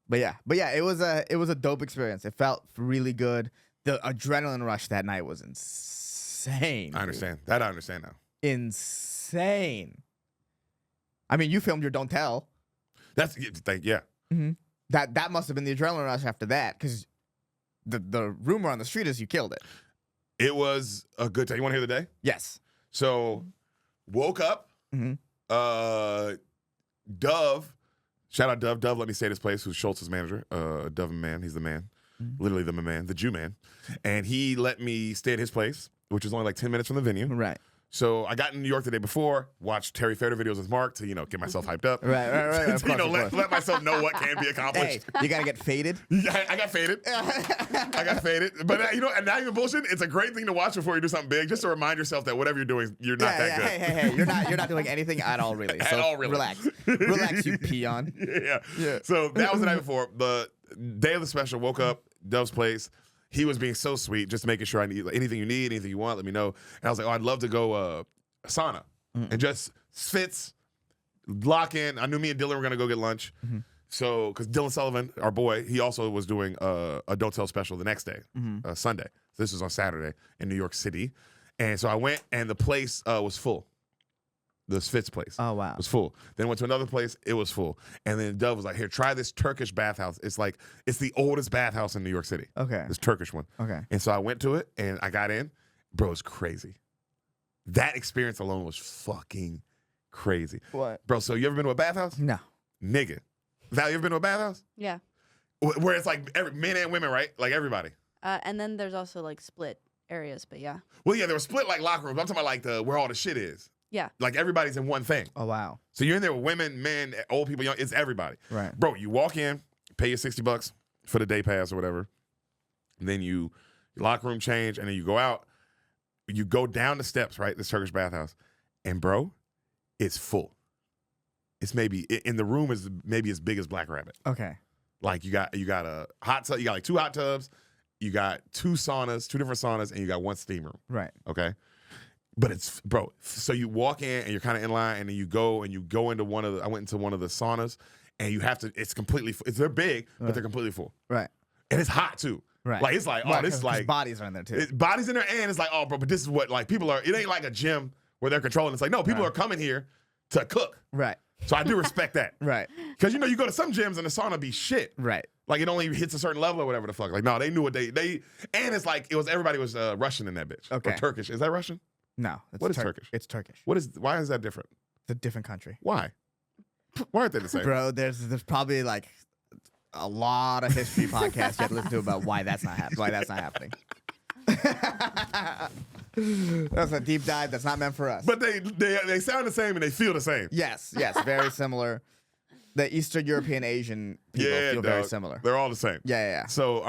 But yeah, it was a dope experience. It felt really good. The adrenaline rush that night was insane. I understand. That I understand now. Insane. I mean, you filmed your Don't Tell. Yeah. Mm-hmm. That must have been the adrenaline rush after that, because the rumor on the street is you killed it. It was a good time. You want to hear the day? Yes. So, woke up. Mm-hmm. Dove, shout out Dove. Dove let me stay at his place, who's Schultz's manager. Dove man, he's the man. Mm-hmm. Literally the man, the Jew man. And he let me stay at his place, which is only like 10 minutes from the venue. Right. So I got in New York the day before, watched Terry Fader videos with Mark to, get myself hyped up. Right. Of course. Let myself know what can be accomplished. Hey, you got to get faded. Yeah, I got faded. But, and not even bullshit, it's a great thing to watch before you do something big, just to remind yourself that whatever you're doing, you're not that good. Hey, you're not doing anything at all, really. Relax, you peon. Yeah. So that was the night before. The day of the special, woke up, Dove's place. He was being so sweet, just making sure I need anything you need, anything you want, let me know. And I was like, I'd love to go sauna. And just fits, lock in. I knew me and Dylan were going to go get lunch. Mm-hmm. So, because Dylan Sullivan, our boy, he also was doing a Don't Tell special the next day, Sunday. So this was on Saturday in New York City. And so I went, and the place was full. The Fitz place. Oh, wow. Was full. Then went to another place, it was full. And then Dove was like, here, try this Turkish bathhouse. It's the oldest bathhouse in New York City. Okay. This Turkish one. Okay. And so I went to it, and I got in. Bro, it's crazy. That experience alone was fucking crazy. What? Bro, so you ever been to a bathhouse? No. Nigga. Val, you ever been to a bathhouse? Yeah. Where it's like men and women, right? Like everybody. And then there's also like split areas, but yeah. Well, yeah, they were split like locker rooms. I'm talking about like where all the shit is. Yeah. Like everybody's in one thing. Oh, wow. So you're in there with women, men, old people, young. It's everybody. Right. Bro, you walk in, pay your $60 for the day pass or whatever. And then you locker room change, and then you go out. you go down the steps, right? This Turkish bathhouse, and bro, it's full. It's maybe in the room is maybe as big as Black Rabbit. Okay. Like you got a hot tub, you got like 2 hot tubs, you got 2 saunas, 2 different saunas, and you got 1 steam room. Right. Okay. But it's bro. So you walk in and you're kind of in line, and then you go into one of the. I went into one of the saunas, and you have to. It's completely. They're big, but they're completely full. Right. And it's hot too. Right. Like it's like this is like bodies are in there too. Bodies in there, and it's like bro. But this is what like people are. It ain't like a gym where they're controlling. It's like no, people are coming here to cook. Right. So I do respect that. Right. Because you go to some gyms and the sauna be shit. Right. Like it only hits a certain level or whatever the fuck. Like no, they knew what they and it's like everybody was Russian in that bitch. Okay. Or Turkish. Is that Russian? No. It's What is Turkish? It's Turkish. Why is that different? It's a different country. Why? Why aren't they the same? Bro, there's probably like a lot of history podcasts you have to listen to about why that's not happening. That's a deep dive that's not meant for us. But they sound the same and they feel the same. Yes, very similar. The Eastern European Asian people feel very similar. They're all the same. Yeah. So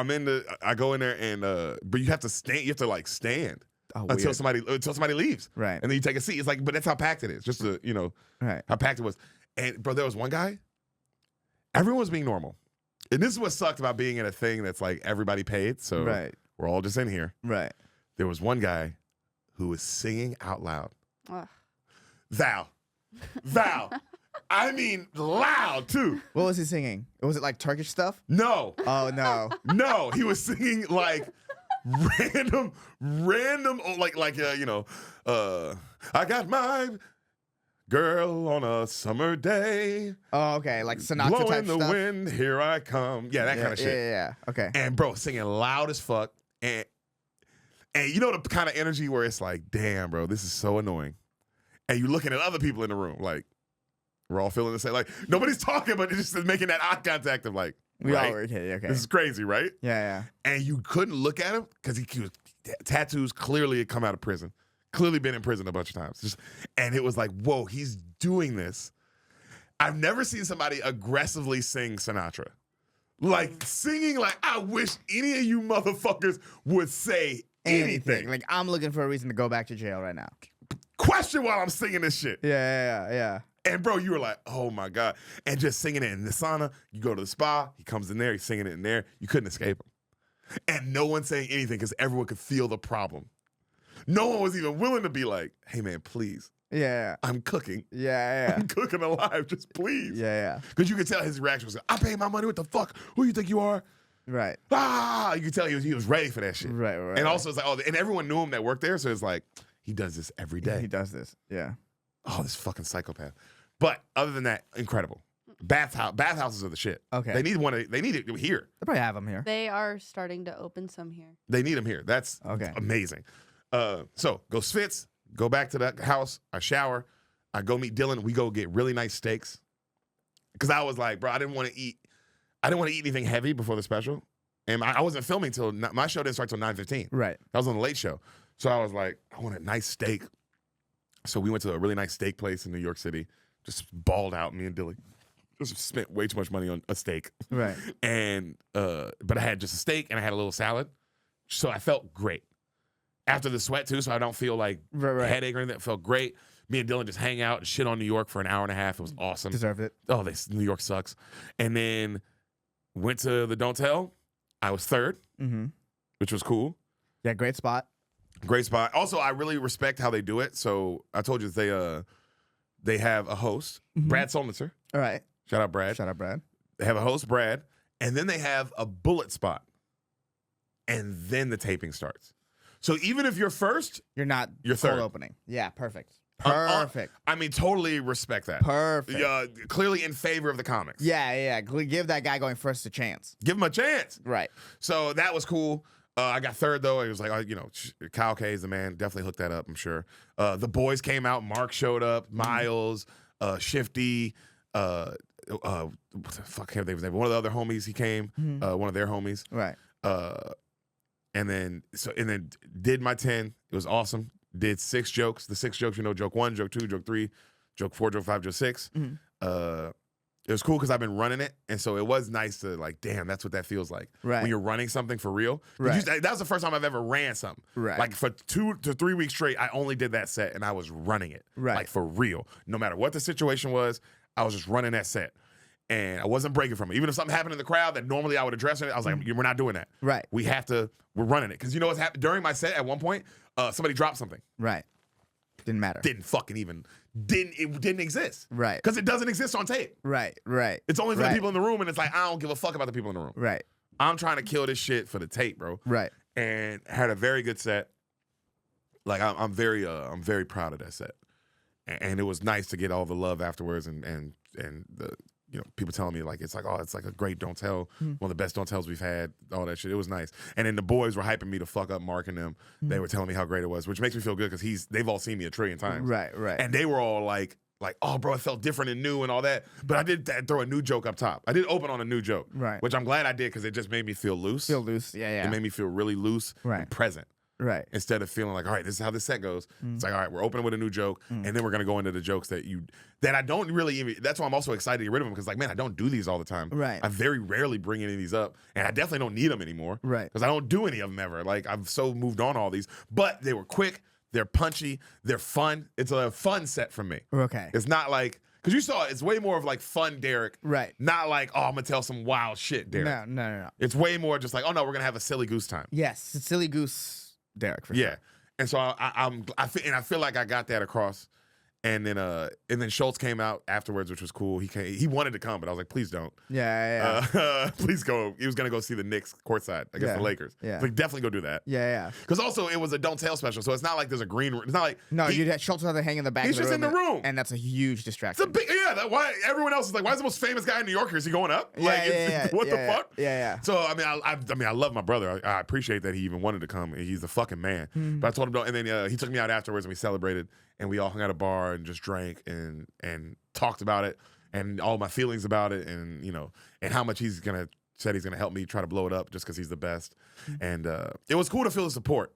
I go in there and but you have to stand. You have to like stand until somebody leaves. Right. And then you take a seat. It's like, but that's how packed it is. Just to right. how packed it was. And bro, there was one guy. Everyone was being normal. And this is what sucked about being in a thing that's like everybody paid. So we're all just in here. Right. There was one guy who was singing out loud. Ugh. Thou. I mean, loud too. What was he singing? Was it like Turkish stuff? No. Oh no. No, he was singing like random, I got my girl on a summer day. Oh, okay, like Sinatra blowing type the stuff. wind, here I come. Yeah, that kind of shit. Yeah. Okay. And bro, singing loud as fuck, and you know the kind of energy where it's like, damn, bro, this is so annoying. And you're looking at other people in the room, like we're all feeling the same. Like nobody's talking, but it's just making that eye contact of like, We right? all were okay. This is crazy, right? Yeah. And you couldn't look at him because he was tattoos clearly had come out of prison, clearly been in prison a bunch of times. And it was like, whoa, he's doing this. I've never seen somebody aggressively sing Sinatra. Like singing like, I wish any of you motherfuckers would say anything. Like I'm looking for a reason to go back to jail right now. Question while I'm singing this shit. Yeah. And bro, you were like, oh my God. And just singing it in the sauna. You go to the spa, he comes in there, he's singing it in there. You couldn't escape him. And no one saying anything because everyone could feel the problem. No one was even willing to be like, hey man, please. Yeah. I'm cooking. Yeah. I'm cooking alive, just please. Yeah. Because you could tell his reaction was like, I paid my money, what the fuck? Who you think you are? Right. You could tell he was ready for that shit. Right. And also it's like, and everyone knew him that worked there, so it's like, he does this every day. He does this. Yeah. Oh, this fucking psychopath. But other than that, incredible. Bathhouses are the shit. Okay. They need it here. They probably have them here. They are starting to open some here. They need them here. That's amazing. So go Svitz, go back to the house. I shower. I go meet Dylan. We go get really nice steaks. Because I was like, bro, I didn't want to eat anything heavy before the special. And I wasn't filming till my show didn't start till 9:15. Right. I was on the late show. So I was like, I want a nice steak. So we went to a really nice steak place in New York City. Just balled out, me and Dilly. Just spent way too much money on a steak. Right. And but I had just a steak and I had a little salad. So I felt great. After the sweat too, so I don't feel like a headache or anything. It felt great. Me and Dylan just hang out and shit on New York for an hour and a half. It was awesome. Deserved it. Oh, New York sucks. And then went to the Don't Tell. I was third, which was cool. Yeah, great spot. Great spot. Also, I really respect how they do it. So I told you they have a host, Brad Solnitzer. All right. Shout out Brad. They have a host, Brad, and then they have a bullet spot. And then the taping starts. So even if you're first, you're third. Cold opening. Yeah, perfect. Perfect. I mean, totally respect that. Perfect. Clearly in favor of the comics. Yeah. Give that guy going first a chance. Give him a chance. Right. So that was cool. I got third, though. It was like, Kyle K is the man. Definitely hooked that up, I'm sure. The boys came out. Mark showed up. Miles, Shifty, what the fuck have they? One of the other homies, he came. One of their homies. Right. And then did my 10. It was awesome. Did 6 jokes. The 6 jokes, joke 1, joke 2, joke 3, joke 4, joke 5, joke 6. It was cool because I've been running it, and so it was nice to like, damn, that's what that feels like Right. when you're running something for real. Right. That was the first time I've ever ran something. Right. Like for 2 to 3 weeks straight, I only did that set, and I was running it. Right. Like for real, no matter what the situation was, I was just running that set, and I wasn't breaking from it. Even if something happened in the crowd that normally I would address it, I was like, we're not doing that. Right. We're running it because you know what's happened during my set. At one point, somebody dropped something. Right. Didn't matter. It didn't exist. Right. Because it doesn't exist on tape. Right. It's only for the Right. people in the room, and it's like, I don't give a fuck about the people in the room. Right. I'm trying to kill this shit for the tape, bro. Right. And had a very good set. Like I'm very proud of that set. And it was nice to get all the love afterwards and the people telling me like it's like a great don't tell, one of the best don't tells we've had, all that shit. It was nice. And then the boys were hyping me to fuck up Mark and them. They were telling me how great it was, which makes me feel good because they've all seen me a trillion times. Right. And they were all like, oh, bro, it felt different and new and all that. But I did throw a new joke up top. I did open on a new joke, Right. which I'm glad I did because it just made me feel loose. Feel loose. Yeah. It made me feel really loose Right. and present. Right. Instead of feeling like, all right, this is how this set goes. It's like, all right, we're opening with a new joke, and then we're gonna go into the jokes that I don't really even. That's why I'm also excited to get rid of them because, like, man, I don't do these all the time. Right. I very rarely bring any of these up, and I definitely don't need them anymore. Right. Because I don't do any of them ever. Like I've so moved on all these, but they were quick, they're punchy, they're fun. It's a fun set for me. Okay. It's not like because you saw it's way more of like fun, Deric. Right. Not like I'm gonna tell some wild shit, Deric. No. It's way more just like oh no, we're gonna have a silly goose time. Yes. It's silly goose, Deric. For Yeah. Sure. And so I feel like I got that across. And then Schultz came out afterwards, which was cool. He wanted to come, but I was like, please don't. Yeah. Please go. He was gonna go see the Knicks courtside against the Lakers. Yeah. Like definitely go do that. Yeah. Because also it was a don't tell special, so it's not like there's a green room. It's not like No, you'd have Schultz rather hang in the back. He's of the just room in the room. and that's a huge distraction. it's a big why everyone else is like, why is the most famous guy in New York here? Is he going up? What the fuck? Yeah. So I mean I love my brother. I appreciate that he even wanted to come. He's a fucking man. But I told him don't. And then he took me out afterwards and we celebrated and we all hung out at a bar and just drank and talked about it and all my feelings about it and and how much he's gonna help me try to blow it up just because he's the best. And it was cool to feel the support.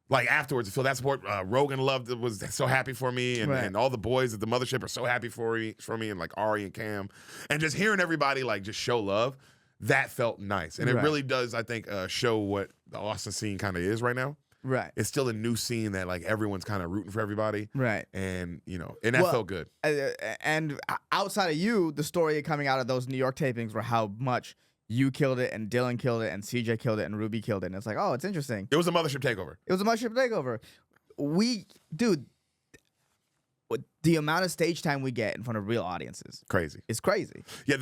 Like afterwards, to feel that support. Rogan was so happy for me, and all the boys at the mothership are so happy for me, and like Ari and Cam, and just hearing everybody like just show love, that felt nice, and it really does, I think, show what the Austin scene kind of is right now. Right. It's still a new scene that like everyone's kind of rooting for everybody. Right. And and that felt good. And outside of you, the story coming out of those New York tapings were how much you killed it and Dylan killed it and CJ killed it and Ruby killed it. And it's like, oh, it's interesting. It was a mothership takeover. It was a mothership takeover. The amount of stage time we get in front of real audiences Crazy. is crazy. Yeah,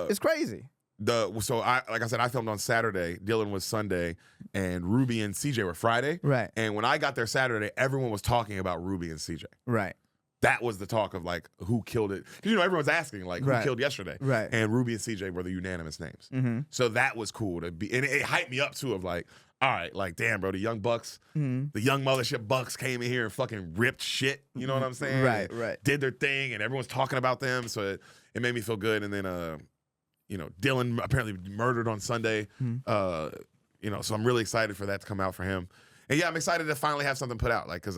It's crazy. Like I said, I filmed on Saturday. Dylan was Sunday, and Ruby and CJ were Friday. Right. And when I got there Saturday, everyone was talking about Ruby and CJ. Right. That was the talk of like who killed it. Because everyone's asking like who killed yesterday. Right. And Ruby and CJ were the unanimous names. Mm-hmm. So that was cool to be, and it hyped me up too. Of like, all right, like damn, bro, the young Bucks, the young mothership Bucks came in here and fucking ripped shit. You know what I'm saying? Right. And Right. did their thing, and everyone's talking about them. So it made me feel good. And then Dylan apparently murdered on Sunday. So I'm really excited for that to come out for him. And yeah, I'm excited to finally have something put out. Like, cause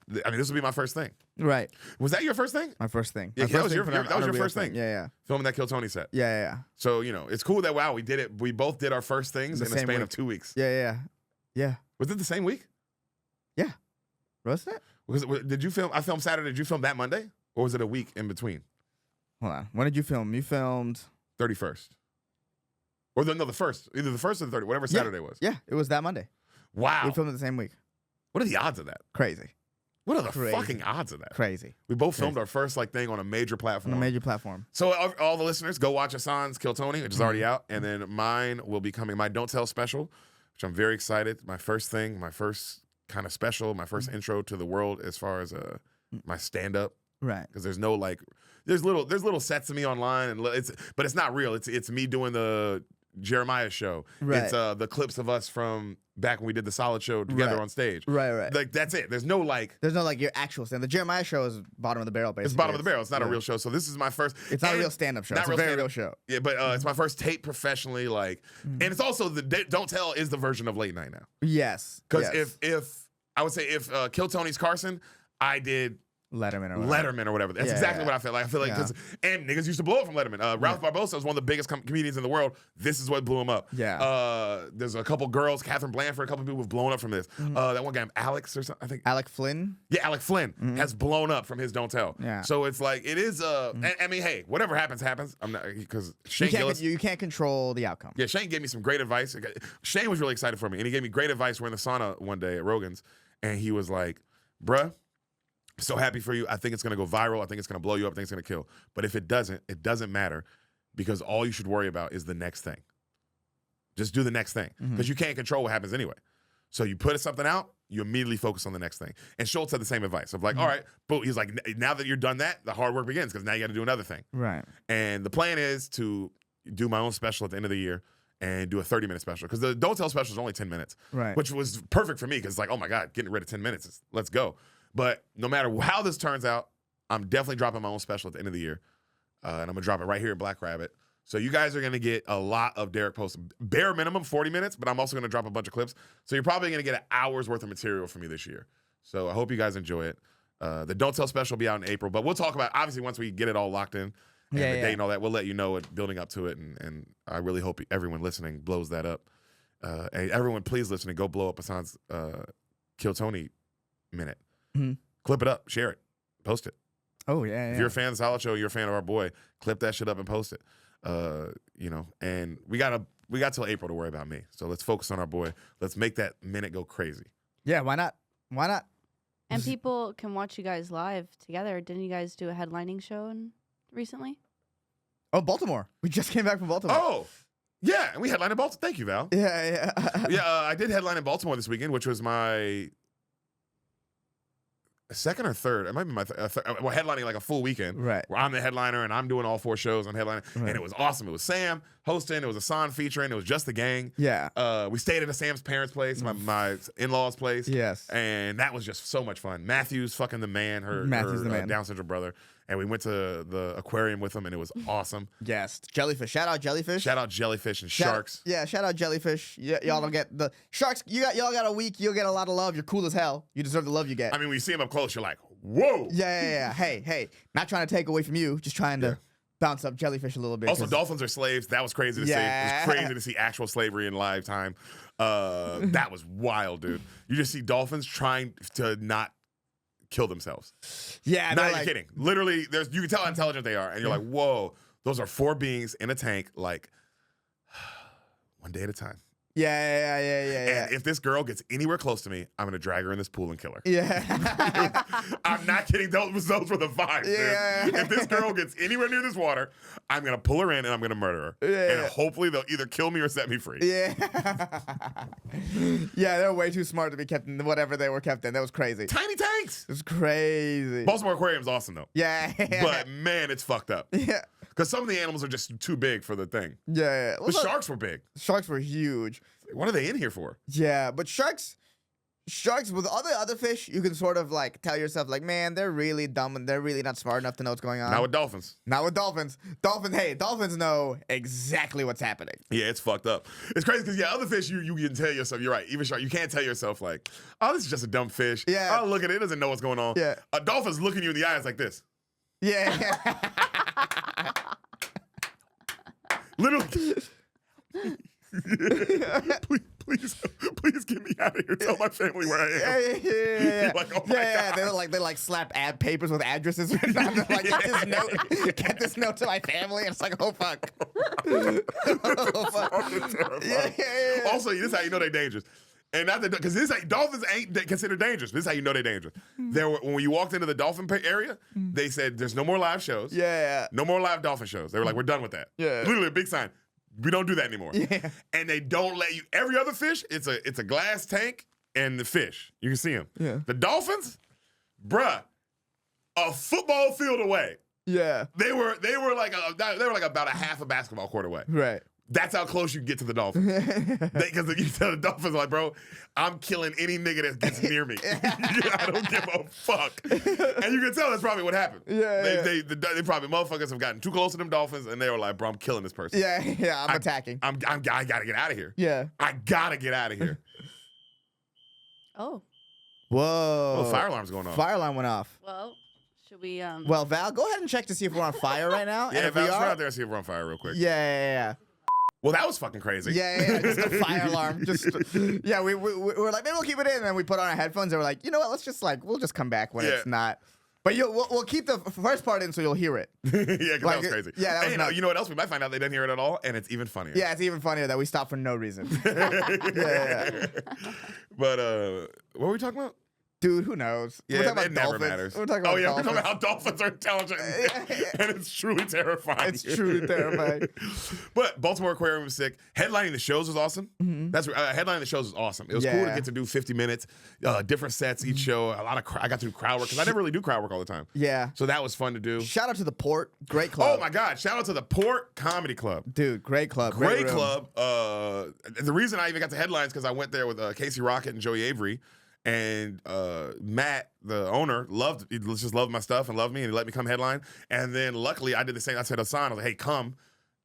this will be my first thing. Right. Was that your first thing? My first thing. Yeah, My that first was your thing first thing. Yeah. Filming that KillTony set. Yeah. So it's cool that we did it. We both did our first things The in the same span week. of 2 weeks. Yeah. Was it the same week? Wasn't it? Did you film? I filmed Saturday. Did you film that Monday, or was it a week in between? Hold on. When did you film? You filmed 31st. Or the first, either the first or the 30th, whatever Saturday was. Yeah, it was that Monday. Wow. We filmed it the same week. What are the odds of that? Crazy. What are the Crazy. fucking odds of that? Crazy. We both filmed our first thing on a major platform. On a major platform. So all the listeners, go watch Ehsan's KillTony, which is already out, and then mine will be coming. My Don't Tell special, which I'm very excited. My first thing, my first kind of special, my first intro to the world as far as my stand up. Right. Because there's no there's little sets of me online, and but it's not real. It's me doing the Jeremiah show. Right. It's the clips of us from back when we did the Solid show together on stage. Right. Like that's it. There's no There's no your actual stand. The Jeremiah show is bottom of the barrel, basically. It's bottom of the barrel. It's not a real show. So this is my first. It's not a real stand-up show. It's a very real show. Yeah, but it's my first tape professionally. And it's also Don't Tell is the version of late night now. Yes. Because if I would say if KillTony's Carson, I did Letterman or whatever. That's Yeah, exactly yeah. what I feel like. I feel like, Yeah. and niggas used to blow up from Letterman. Ralph Barbosa is one of the biggest comedians in the world. This is what blew him up. Yeah. There's a couple girls, Catherine Blanford, a couple people have blown up from this. That one guy, Alex or something, I think. Alec Flynn. Yeah, Alec Flynn has blown up from his Don't Tell. Yeah. So it's like, it is, I mean, hey, whatever happens, happens. I'm not, because Shane Gillis. You can't control the outcome. Yeah, Shane gave me some great advice. Shane was really excited for me, and he gave me great advice. We're in the sauna one day at Rogan's, and he was like, bruh, so happy for you. I think it's going to go viral. I think it's going to blow you up. I think it's going to kill. But if it doesn't matter, because all you should worry about is the next thing. Just do the next thing, because you can't control what happens anyway. So you put something out, you immediately focus on the next thing. And Schultz had the same advice of like, all right, but he's like, now that you're done that, the hard work begins, because now you got to do another thing. Right. And the plan is to do my own special at the end of the year and do a 30-minute special, because the Don't Tell special is only 10 minutes, Right. which was perfect for me, because like, oh my God, getting rid of 10 minutes, let's go. But no matter how this turns out, I'm definitely dropping my own special at the end of the year. And I'm going to drop it right here at Black Rabbit. So you guys are going to get a lot of Deric Poston. Bare minimum, 40 minutes, but I'm also going to drop a bunch of clips. So you're probably going to get an hour's worth of material from me this year. So I hope you guys enjoy it. The Don't Tell special will be out in April, but we'll talk about, obviously, once we get it all locked in and the date and all that, we'll let you know it building up to it. And I really hope everyone listening blows that up. And everyone, please listen and go blow up Ehsan's KillTony minute. Clip it up, share it, post it. Oh yeah. If you're a fan of the Solid Show, you're a fan of our boy, clip that shit up and post it. And we got till April to worry about me. So let's focus on our boy. Let's make that minute go crazy. Yeah. Why not? Why not? And people can watch you guys live together. Didn't you guys do a headlining show recently? Oh, Baltimore. We just came back from Baltimore. Oh, yeah, and we headlined in Baltimore. Thank you, Val. Yeah. Yeah, I did headline in Baltimore this weekend, which was my second or third. It might be my well, headlining like a full weekend. Right. Where I'm the headliner and I'm doing all 4 shows. I'm headlining, Right. and it was awesome. It was Sam hosting. It was Ehsan featuring. It was just the gang. Yeah. We stayed at Sam's parents' place, my in-laws' place. Yes. And that was just so much fun. Matthew's fucking the man, Matthew's the man. Down syndrome brother. And we went to the aquarium with him, and it was awesome. Yes. Jellyfish. Shout out Jellyfish. Shout out jellyfish and sharks. Yeah. Shout out Jellyfish. Y'all don't get the sharks. Y'all got a week. You'll get a lot of love. You're cool as hell. You deserve the love you get. I mean, when you see him up close, you're like, whoa. Yeah. Hey. Not trying to take away from you. Just trying to bounce up Jellyfish a little bit. Also, dolphins are slaves. That was crazy to see. It was crazy to see actual slavery in live time. That was wild, dude. You just see dolphins trying to not kill themselves. Yeah. Not even kidding. Literally, you can tell how intelligent they are. And you're like, whoa, those are 4 beings in a tank, like, one day at a time. Yeah. And if this girl gets anywhere close to me, I'm going to drag her in this pool and kill her. Yeah. I'm not kidding. Those were the vibes, Yeah. dude. If this girl gets anywhere near this water, I'm going to pull her in and I'm going to murder her. Yeah. And hopefully they'll either kill me or set me free. Yeah. Yeah, they're way too smart to be kept in whatever they were kept in. That was crazy. Tiny tanks. It was crazy. Baltimore Aquarium's awesome, though. Yeah. But, man, it's fucked up. Yeah. Because some of the animals are just too big for the thing. Yeah. The sharks were big. Sharks were huge. What are they in here for? Yeah, but sharks with other fish, you can sort of like tell yourself like, man, they're really dumb and they're really not smart enough to know what's going on. Not with dolphins. Not with dolphins. Dolphins know exactly what's happening. Yeah, it's fucked up. It's crazy because, other fish, you can tell yourself, you're right, even shark, you can't tell yourself like, oh, this is just a dumb fish. Yeah. Oh, look at it, it doesn't know what's going on. Yeah. A dolphin's looking you in the eyes like this. Yeah. Literally. please get me out of here. Tell my family where I am. Yeah. Like, oh my God. They like slap ad papers with addresses written on them. Like, get this note to my family. And it's like, oh fuck. Oh, fuck. Yeah. Also, this is how you know they're dangerous. And not because dolphins ain't considered dangerous. This is how you know they're dangerous. When you walked into the dolphin area, they said there's no more live shows. Yeah. No more live dolphin shows. They were like, we're done with that. Yeah. Literally a big sign. We don't do that anymore. Yeah. And they don't let you. Every other fish, it's a glass tank and the fish. You can see them. Yeah. The dolphins, bruh, a football field away. Yeah. They were like about a half a basketball court away. Right. That's how close you can get to the dolphins. Because you tell the dolphins, like, bro, I'm killing any nigga that gets near me. I don't give a fuck. And you can tell that's probably what happened. Yeah. They probably, motherfuckers have gotten too close to them dolphins, and they were like, bro, I'm killing this person. Yeah. I'm attacking. I gotta get out of here. Yeah. I gotta get out of here. Oh. Whoa. Oh, fire alarm's going off. Fire alarm went off. Well, Should we Well, Val, go ahead and check to see if we're on fire right now. Yeah, and if Val's we right are, out there and see if we're on fire real quick. yeah. Well, that was fucking crazy. Yeah, just a fire alarm. Just yeah, we were like, maybe we'll keep it in, and then we put on our headphones, and we're like, you know what? Let's just we'll just come back when it's not. But we'll keep the first part in so you'll hear it. Yeah, because that was crazy. Yeah, that was nuts. you know what else? We might find out they didn't hear it at all, and it's even funnier. Yeah, it's even funnier that we stopped for no reason. yeah. But what were we talking about? Dude, who knows? Yeah, we're talking it about never dolphins. matters. We're talking about we're dolphins. talking about how dolphins are intelligent, and it's truly terrifying. It's truly terrifying. But Baltimore Aquarium was sick. Headlining the shows was awesome. Mm-hmm. That's headlining the shows was awesome. It was cool to get to do 50 minutes, different sets each show. A lot of I got to do crowd work because I never really do crowd work all the time. Yeah. So that was fun to do. Shout out to the Port. Great club. Oh my God! Shout out to the Port Comedy Club. Dude, great club. Great room. club. The reason I even got to headlines because I went there with Casey Rocket and Joey Avery, and Matt, the owner, loved my stuff and loved me, and he let me come headline. And then luckily I did the same. I said, Ehsan, I was like, hey, come.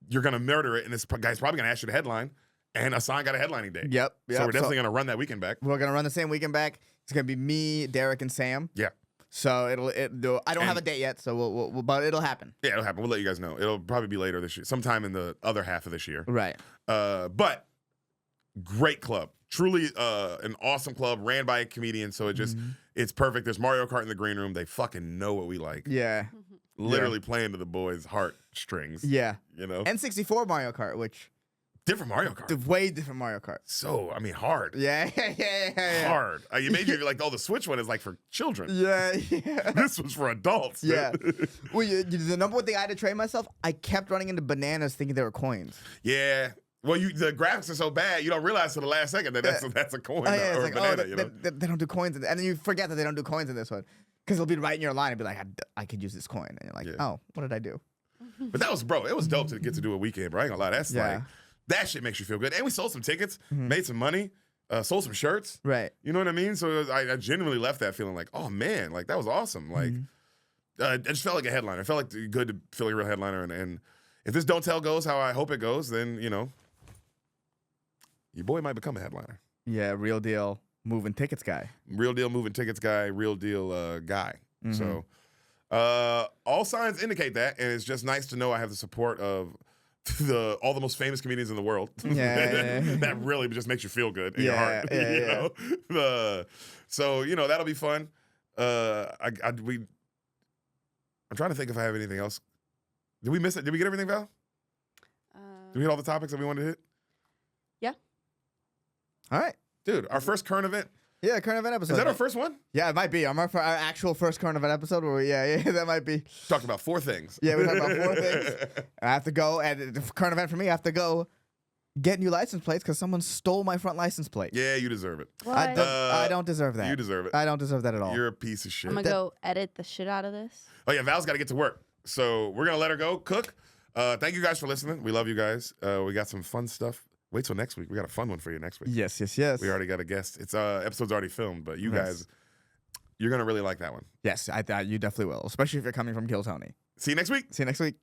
You're gonna murder it, and this guy's probably gonna ask you to headline. And Ehsan got a headlining day. Yep. So we're definitely gonna run that weekend back. We're gonna run the same weekend back. It's gonna be me, Deric, and Sam. Yeah. So I don't have a date yet, so but it'll happen. Yeah, it'll happen. We'll let you guys know. It'll probably be later this year, sometime in the other half of this year. Right. But great club. Truly an awesome club ran by a comedian. So it's perfect. There's Mario Kart in the green room. They fucking know what we like. Yeah. Literally playing to the boys' heartstrings. Yeah. You know? N64 Mario Kart, which Different Mario Kart. way different Mario Kart. So, I mean, hard. Yeah. Hard. You made me like, oh, the Switch one is like for children. Yeah. This was for adults. Yeah. Well, the number one thing I had to train myself, I kept running into bananas thinking they were coins. Yeah. Well, the graphics are so bad, you don't realize till the last second that that's a coin Oh, yeah, or it's a like, banana. You know? they don't do coins, and then you forget that they don't do coins in this one, because it'll be right in your line and be like, I could use this coin, and you're like, oh, what did I do? But that was, bro, it was dope to get to do a weekend, bro. I ain't gonna lie. That's like, that shit makes you feel good. And we sold some tickets, made some money, sold some shirts. Right. You know what I mean? So I genuinely left that feeling like, oh man, like that was awesome. Like, it just felt like a headliner. It felt like good to feel like a real headliner. And if this Don't Tell goes how I hope it goes, then, you know, your boy might become a headliner. Yeah, real deal moving tickets guy. Real deal moving tickets guy, real deal guy. So all signs indicate that, and it's just nice to know I have the support of all the most famous comedians in the world. Yeah. That really just makes you feel good in your heart. You know? So, you know, that'll be fun. I'm trying to think if I have anything else. Did we miss it? Did we get everything, Val? Did we hit all the topics that we wanted to hit? Yeah. All right. Dude, our first current event. Yeah, current event episode. Is that our first one? Yeah, it might be. Our actual first current event episode where that might be. Talked about 4 things. Yeah, we talked about 4 things. I have to go, and the current event for me, I have to go get new license plates because someone stole my front license plate. Yeah, you deserve it. What? I don't deserve that. You deserve it. I don't deserve that at all. You're a piece of shit. I'm gonna go edit the shit out of this. Oh yeah, Val's got to get to work, so we're gonna let her go cook. Thank you guys for listening. We love you guys. We got some fun stuff. Wait till next week. We got a fun one for you next week. Yes. We already got a guest. It's episode's already filmed, but you guys, you're gonna really like that one. Yes, I thought you definitely will, especially if you're coming from KillTony. See you next week. See you next week.